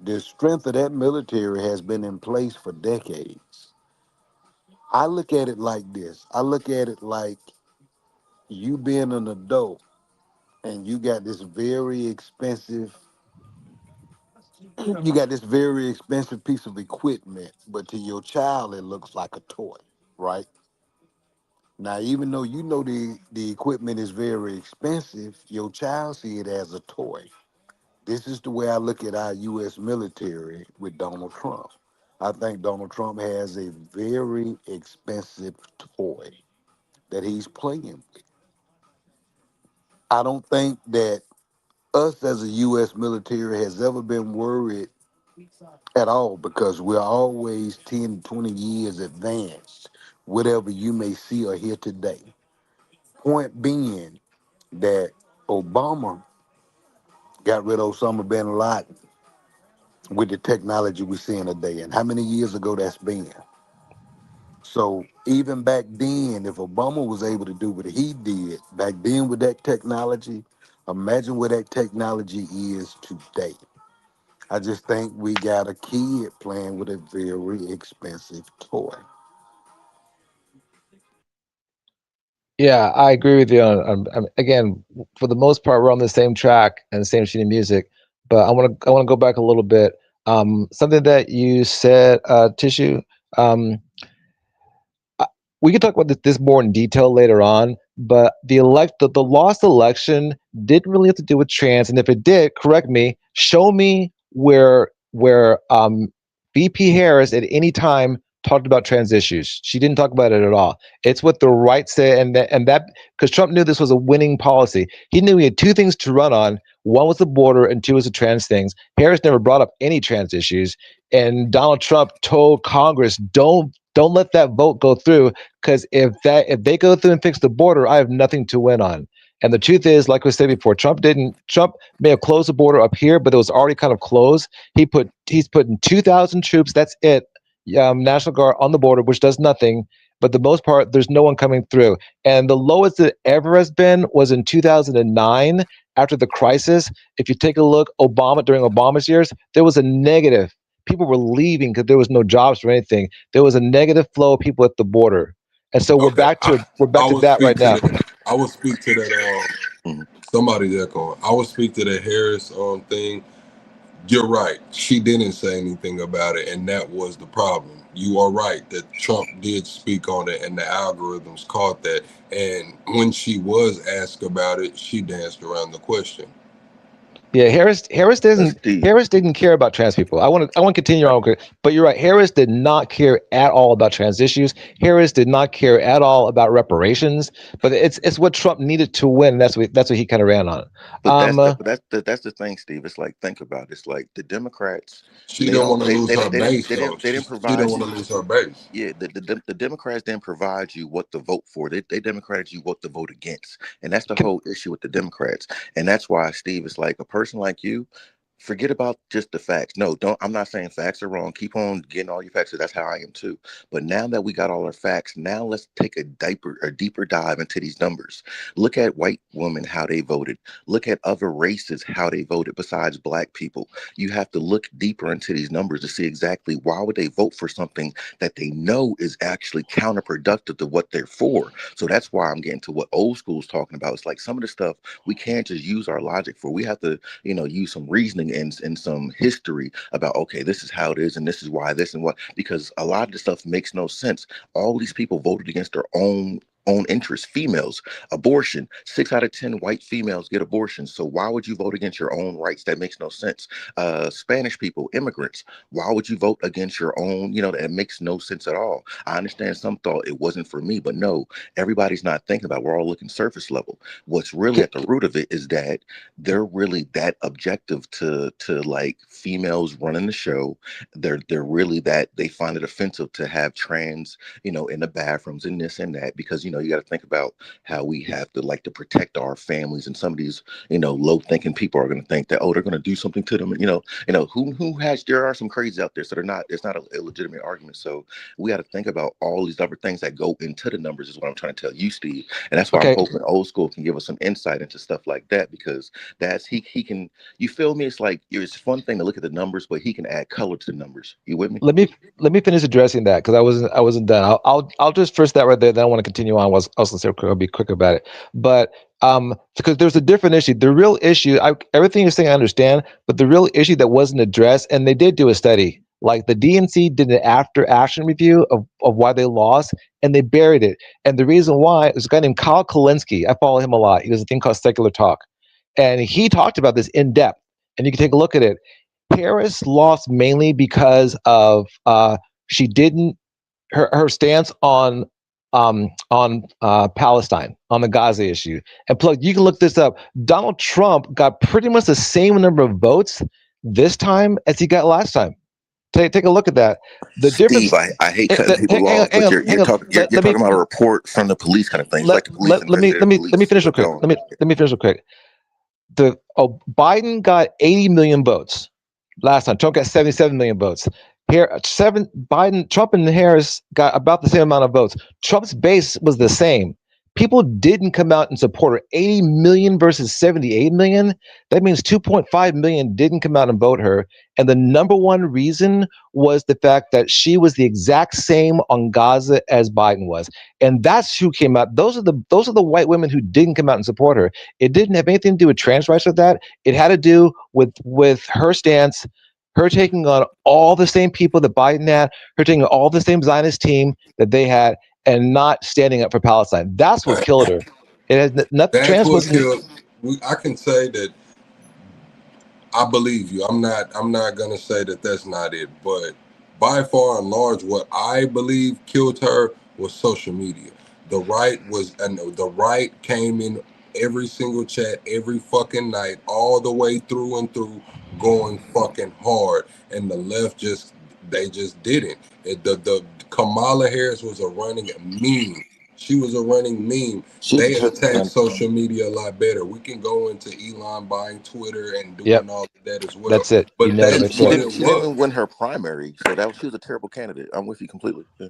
the strength of that military has been in place for decades. I look at it like this. I look at it like you being an adult and you got this very expensive piece of equipment, but to your child it looks like a toy, right? Now, even though you know the equipment is very expensive, your child see it as a toy. This is the way I look at our U.S. military with Donald Trump. I think Donald Trump has a very expensive toy that he's playing with. I don't think that us as a U.S. military has ever been worried at all because we're always 10, 20 years advanced, whatever you may see or hear today. Point being that Obama got rid of Osama bin Laden with the technology we're seeing today. And how many years ago that's been? So even back then, if Obama was able to do what he did back then with that technology, imagine where that technology is today. I just think we got a kid playing with a very expensive toy. Yeah, I agree with you again, for the most part, we're on the same track and the same sheet of music. But I want to go back a little bit. Something that you said, Tissue. Um, uh, we can talk about this more in detail later on, but the lost election didn't really have to do with trans, and if it did, correct me, show me where VP Harris at any time talked about trans issues. She didn't talk about it at all. It's what the right said, and that because Trump knew this was a winning policy. He knew he had two things to run on. One was the border, and two was the trans things. Harris never brought up any trans issues, and Donald Trump told Congress, don't let that vote go through because if they go through and fix the border, I have nothing to win on. And the truth is, like we said before, Trump may have closed the border up here, but it was already kind of closed. He's putting 2,000 troops. That's it. National Guard on the border, which does nothing. But the most part, there's no one coming through. And the lowest it ever has been was in 2009 after the crisis. If you take a look, Obama during Obama's years, there was a negative. People were leaving because there was no jobs or anything. There was a negative flow of people at the border, and so we're Okay, back to we're I back to will that speak right to now. that. I will speak to that. Mhm. Somebody's echoing. I will speak to the Harris thing. You're right. She didn't say anything about it, and that was the problem. You are right that Trump did speak on it, and the algorithms caught that. And when she was asked about it, she danced around the question. Yeah, Steve, Harris didn't care about trans people. I want to continue on, okay, but you're right. Harris did not care at all about trans issues. Harris did not care at all about reparations. But it's what Trump needed to win. That's what he kind of ran on. but that's the Uh, but that's the thing, Steve. It's like think about it. It's like the Democrats, She don't want to lose her didn't base, though. they didn't She don't provide want to you. lose her base. Yeah, the Democrats didn't provide you what to vote for. They democrated you what to vote against, and that's the whole issue with the Democrats. And that's why, Steve, it's like a person like you. Forget about just the facts. No, don't. I'm not saying facts are wrong. Keep on getting all your facts. 'Cause that's how I am too. But now that we got all our facts, now let's take a deeper dive into these numbers. Look at white women how they voted. Look at other races how they voted besides black people. You have to look deeper into these numbers to see exactly why would they vote for something that they know is actually counterproductive to what they're for. So that's why I'm getting to what old school's talking about. It's like some of the stuff we can't just use our logic for. We have to, use some reasoning and some history about, okay, this is how it is and this is why this and what, because a lot of the stuff makes no sense. All these people voted against their own interests. Females, abortion, 6 out of 10 white females get abortions. So why would you vote against your own rights? That makes no sense. Spanish people, immigrants, why would you vote against your own? That makes no sense at all. I understand some thought it wasn't for me, but no, everybody's not thinking about it. We're all looking surface level. What's really ca- at the root of it is that they're really that objective to like females running the show. They're really that they find it offensive to have trans, in the bathrooms and this and that because you got to think about how we have to like to protect our families, and some of these, low thinking people are going to think that, oh, they're going to do something to them. And, who has, there are some crazies out there. So they're not, it's not a legitimate argument. So we got to think about all these other things that go into the numbers is what I'm trying to tell you, Steve. And that's why I'm Okay, hoping old school can give us some insight into stuff like that, because he can, you feel me? It's like, it's one thing to look at the numbers, but he can add color to the numbers. You with me? let me finish addressing that because I wasn't done. I'll just first that right there. Then I want to continue on. I was gonna say I'll be quick about it, but because there's a different issue. The real issue, everything you're saying, I understand, but the real issue that wasn't addressed, and they did do a study. Like the DNC did an after action review of why they lost, and they buried it. And the reason why is a guy named Kyle Kalinske. I follow him a lot. He does a thing called Secular Talk, and he talked about this in depth. And you can take a look at it. Paris lost mainly because of she didn't her stance on Palestine, on the Gaza issue. And plug, you can look this up. Donald Trump got pretty much the same number of votes this time as he got last time. Take a look at that. The Steve, difference. I hate cutting people Hang on, off, hang but on, you're hang on. talking you're Let me talking about a report from the police kind of things, like the police investigative let me police. finish real But quick. go on. Let me finish real quick. Biden got 80 million votes last time. Trump got 77 million votes. Here, Trump and Harris got about the same amount of votes. Trump's base was the same. People didn't come out and support her. 80 million versus 78 million. That means 2.5 million didn't come out and vote her. And the number one reason was the fact that she was the exact same on Gaza as Biden was. And that's who came out. Those are the white women who didn't come out and support her. It didn't have anything to do with trans rights with that. It had to do with her stance, her taking on all the same people that Biden had, her taking on all the same Zionist team that they had, and not standing up for Palestine. That's what killed her. It has nothing. That's Trans what wasn't. killed. I can say that I believe you. I'm not gonna say that that's not it, but by far and large, what I believe killed her was social media. The right came in every single chat, every fucking night, all the way through and through, going fucking hard, and the left they just didn't. The Kamala Harris was a running meme. She was a running meme. She's a They terrible attack candidate. social media a lot better. We can go into Elon buying Twitter and Yep, doing all of that as well. that's it. You But nailed it She right that's she what there. it didn't she didn't was. even win her primary, so she was a terrible candidate. I'm with you completely. Yeah.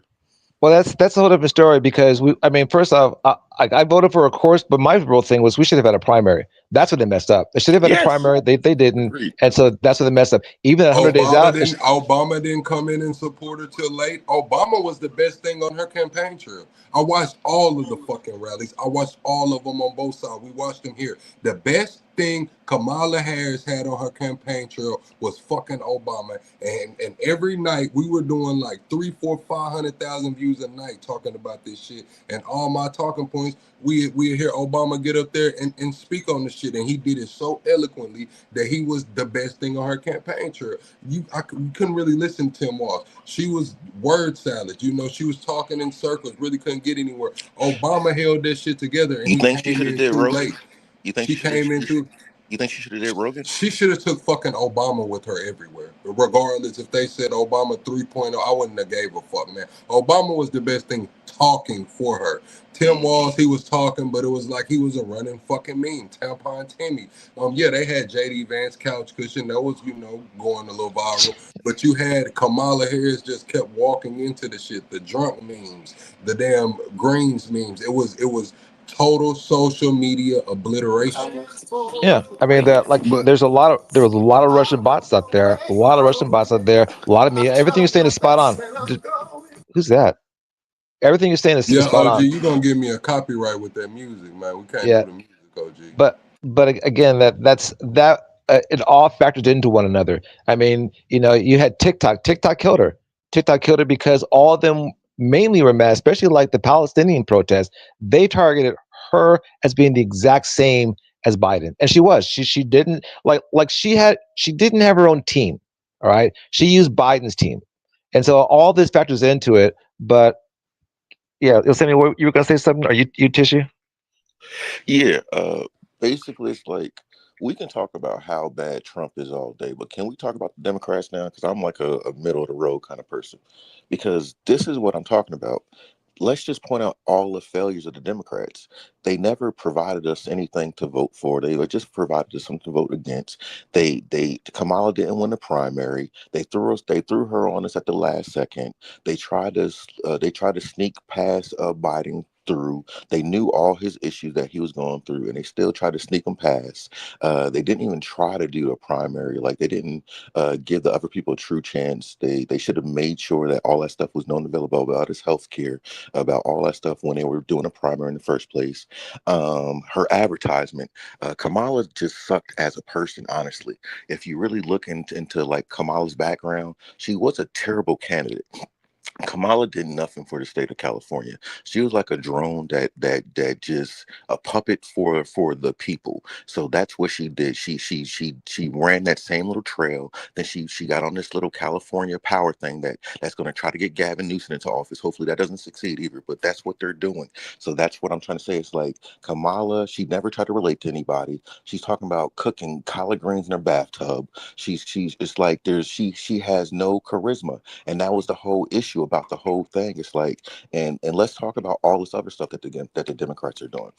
Well, that's a whole different story because I mean, first off, I voted for a course, but my real thing was we should have had a primary. That's what they messed up. They should have had a Yes, primary. They didn't, agreed. and so that's what they messed up. Even at 100 days Obama out, didn't Obama didn't come in and support her till late. Obama was the best thing on her campaign trail. I watched all of the fucking rallies. I watched all of them on both sides. We watched them here. The best thing Kamala Harris had on her campaign trail was fucking Obama. And every night we were doing like 3, 4, 500,000 views a night talking about this shit. And all my talking points, we hear Obama get up there and speak on the shit. And he did it so eloquently that he was the best thing on her campaign trail. You couldn't really listen to Tim Walz. She was word salad. She was talking in circles, really couldn't get anywhere. Obama held that shit together, and You he think she came should have in did too late. Rogan? You think She she should have? came in too. You think she should have did Rogan? She should have took fucking Obama with her everywhere. Regardless, if they said Obama 3.0, I wouldn't have gave a fuck, man. Obama was the best thing talking for her. Tim Mm. Walz, he was talking, but it was like he was a running fucking meme. Tampon Timmy. Yeah, they had JD Vance couch cushion. That was, going a little viral. But you had Kamala Harris just kept walking into the shit. The drunk memes, the damn Greens memes. It was total social media obliteration. yeah. I mean, that like But there was a lot of Russian bots out there, a lot of Russian bots out there, a lot of media. Everything you're saying is spot on. Who's that? Everything you're saying is Yeah, spot OG, on. you gonna give me a copyright with that music, man. We can't Yeah, do the music, OG. but again, that it all factors into one another. I mean, you had TikTok. TikTok killed her. TikTok killed her because all of them mainly were mad, especially like the Palestinian protests. They targeted her as being the exact same as Biden, and she was. She didn't like she didn't have her own team. All right, she used Biden's team, and so all this factors into it. But yeah, Yosemite, you were gonna say something? Are you tissue? Yeah. Basically, it's like we can talk about how bad Trump is all day, but can we talk about the Democrats now? Because I'm like a middle of the road kind of person. Because this is what I'm talking about. let's just point out all the failures of the Democrats. They never provided us anything to vote for. They just provided us something to vote against. They Kamala didn't win the primary. They threw her on us at the last second. They tried to sneak past Biden through. They knew all his issues that he was going through, and they still tried to sneak him past. They didn't even try to do a primary. Like they didn't give the other people a true chance. They should have made sure that all that stuff was known and available about his health care, about all that stuff when they were doing a primer in the first place. Her advertisement, Kamala just sucked as a person, honestly. If you really look into like Kamala's background, she was a terrible candidate. Kamala did nothing for the state of California. She was like a drone that just a puppet for the people. So that's what she did. She ran that same little trail. Then she got on this little California power thing that's going to try to get Gavin Newsom into office. Hopefully that doesn't succeed either. But that's what they're doing. So that's what I'm trying to say. It's like Kamala. She never tried to relate to anybody. She's talking about cooking collard greens in her bathtub. She's it's like she has no charisma, and that was the whole issue about the whole thing. It's like, and let's talk about all this other stuff that the Democrats are doing.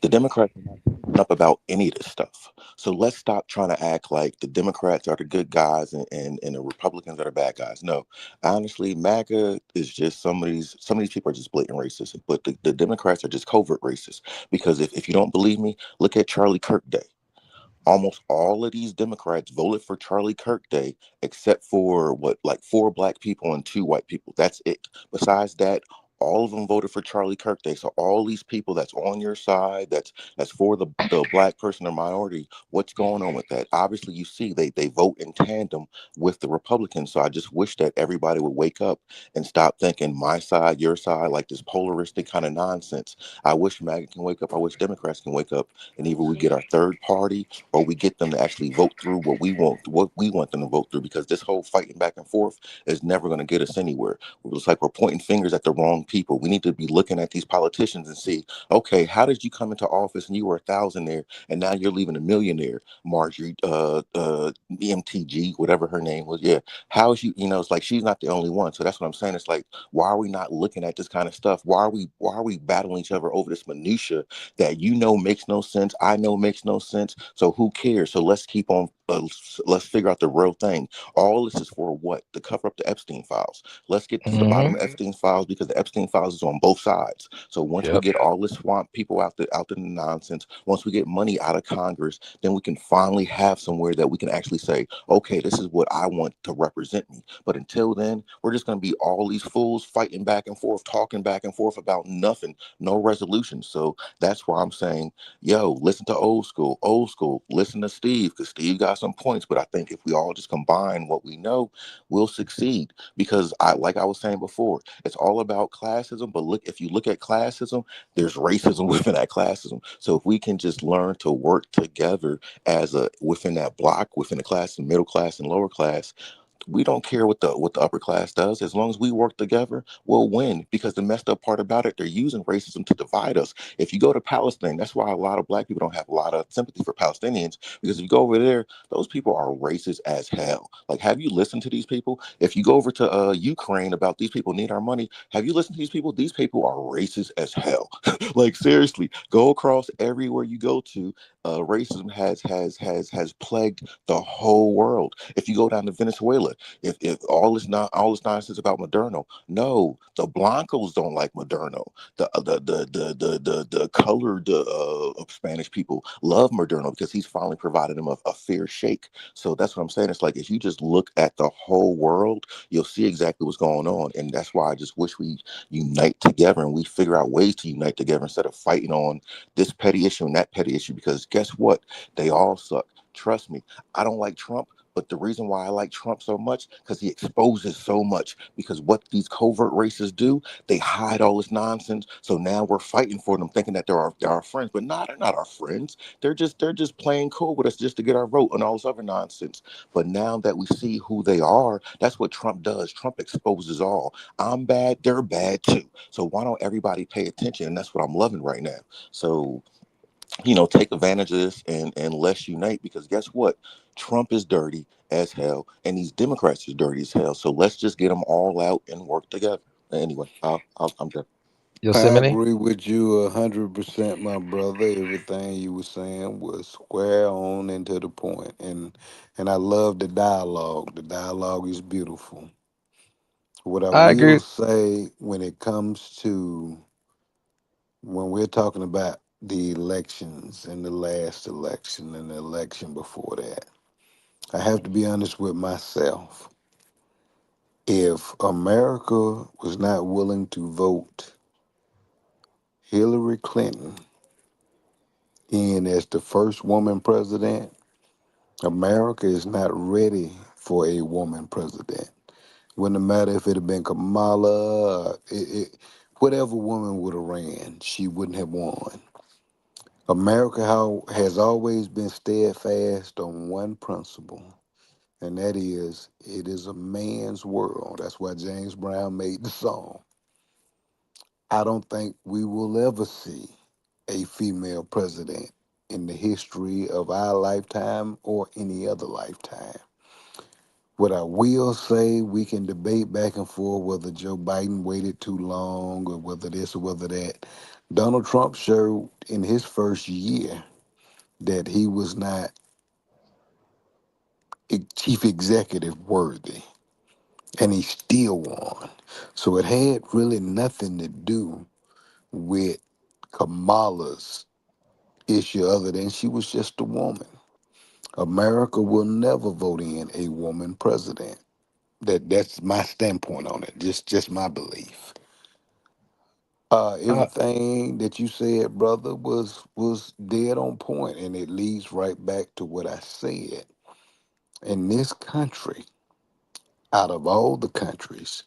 The Democrats are not speaking up about any of this stuff. So let's stop trying to act like the Democrats are the good guys and the Republicans are the bad guys. No, honestly, MAGA is just some of these people are just blatant racist, but the Democrats are just covert racist. Because if you don't believe me, look at Charlie Kirk Day. Almost all of these Democrats voted for Charlie Kirk Day, except for what, like four black people and two white people. That's it. Besides that, all of them voted for Charlie Kirk Day. So all these people that's on your side, that's for the black person or minority, what's going on with that? Obviously, you see they vote in tandem with the Republicans. So I just wish that everybody would wake up and stop thinking my side, your side, like this polaristic kind of nonsense. I wish MAGA can wake up. I wish Democrats can wake up, and either we get our third party or we get them to actually vote through what we want them to vote through, because this whole fighting back and forth is never going to get us anywhere. It's like we're pointing fingers at the wrong people. We need to be looking at these politicians and see, okay, how did you come into office and you were a thousandaire and now you're leaving a millionaire? Marjorie MTG, whatever her name was. Yeah, how is you it's like she's not the only one. So that's what I'm saying. It's like, why are we not looking at this kind of stuff? Why are we battling each other over this minutia that makes no sense? I know makes no sense. So who cares? So let's keep on. Let's figure out the real thing. All this is for what? To cover up the Epstein files. Let's get to the Hmm. bottom of Epstein files, because the Epstein files is on both sides. So once we Yep. get all this swamp people out the nonsense, once we get money out of Congress, then we can finally have somewhere that we can actually say, okay, this is what I want to represent me. But until then, we're just going to be all these fools fighting back and forth, talking back and forth about nothing, no resolution. So that's why I'm saying, yo, listen to old school, listen to Steve, because Steve got some points. But I think if we all just combine what we know, we'll succeed. Because like I was saying before, it's all about classism. But if you look at classism, there's racism within that classism. So if we can just learn to work together as a within that block, within the class, and middle class and lower class, we don't care what the upper class does. As long as we work together, we'll win. Because the messed up part about it, they're using racism to divide us. If you go to Palestine, that's why a lot of black people don't have a lot of sympathy for Palestinians. Because if you go over there, those people are racist as hell. Like, have you listened to these people? If you go over to Ukraine, about these people need our money, have you listened to these people? These people are racist as hell. Like, seriously, go across everywhere you go to. Racism has plagued the whole world. If you go down to Venezuela, if all this nonsense about Moderno, no, the Blancos don't like Moderno. The colored Spanish people love Moderno because he's finally provided them a fair shake. So that's what I'm saying. It's like, if you just look at the whole world, you'll see exactly what's going on, and that's why I just wish we unite together and we figure out ways to unite together instead of fighting on this petty issue and that petty issue. Because guess what? They all suck. Trust me. I don't like Trump. But the reason why I like Trump so much, because he exposes so much. Because what these covert racists do, they hide all this nonsense. So now we're fighting for them, thinking that they're our friends. But nah, they're not our friends. They're just playing cool with us just to get our vote and all this other nonsense. But now that we see who they are, that's what Trump does. Trump exposes all. I'm bad, they're bad too. So why don't everybody pay attention? And that's what I'm loving right now. So take advantage of this, and let's unite, because guess what? Trump is dirty as hell, and these Democrats is dirty as hell. So let's just get them all out and work together. Anyway, I'm done. I Yosemite. agree with you 100%, my brother. Everything you were saying was square on and to the point, and I love the dialogue. The dialogue is beautiful. What I I will agree. say when it comes to when we're talking about the elections and the last election and the election before that, I have to be honest with myself. If America was not willing to vote Hillary Clinton in as the first woman president, America is not ready for a woman president. Wouldn't matter if it had been Kamala, whatever woman would have ran, she wouldn't have won. America has always been steadfast on one principle, and that is it is a man's world. That's why James Brown made the song. I don't think we will ever see a female president in the history of our lifetime or any other lifetime. What I will say, we can debate back and forth whether Joe Biden waited too long or whether this or whether that. Donald Trump showed in his first year that he was not chief executive worthy, and he still won. So it had really nothing to do with Kamala's issue other than she was just a woman. America will never vote in a woman president. That's my standpoint on it. Just my belief. Uh, Everything that you said, brother, was dead on point, and it leads right back to what I said. In this country, out of all the countries,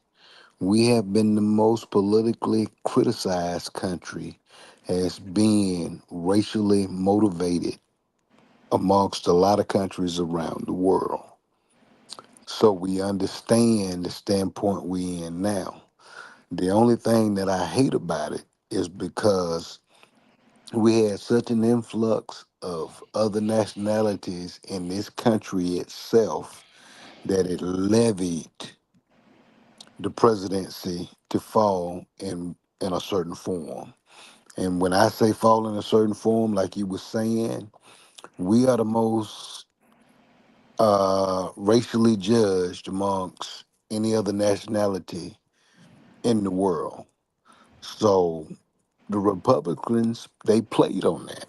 we have been the most politically criticized country as being racially motivated amongst a lot of countries around the world. So we understand the standpoint we in now. The only thing that I hate about it is because we had such an influx of other nationalities in this country itself that it levied the presidency to fall in a certain form. And when I say fall in a certain form, like you were saying, we are the most racially judged amongst any other nationality in the world. So the Republicans, they played on that.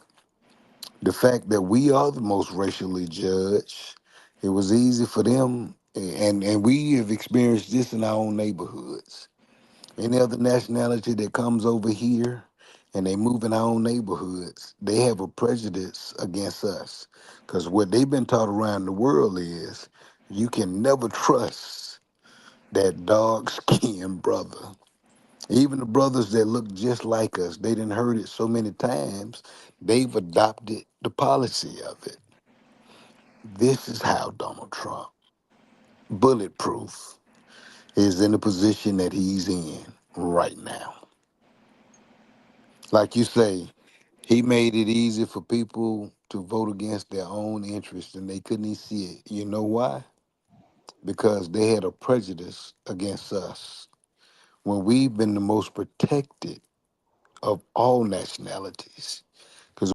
The fact that we are the most racially judged, it was easy for them, and we have experienced this in our own neighborhoods. Any other nationality that comes over here and they move in our own neighborhoods, they have a prejudice against us. Because what they've been taught around the world is you can never trust that dark skinned brother. Even the brothers that look just like us, they didn't heard it so many times, they've adopted the policy of it. This is how Donald Trump, bulletproof, is in the position that he's in right now. Like you say, he made it easy for people to vote against their own interests and they couldn't even see it. You know why? Because they had a prejudice against us when we've been the most protected of all nationalities.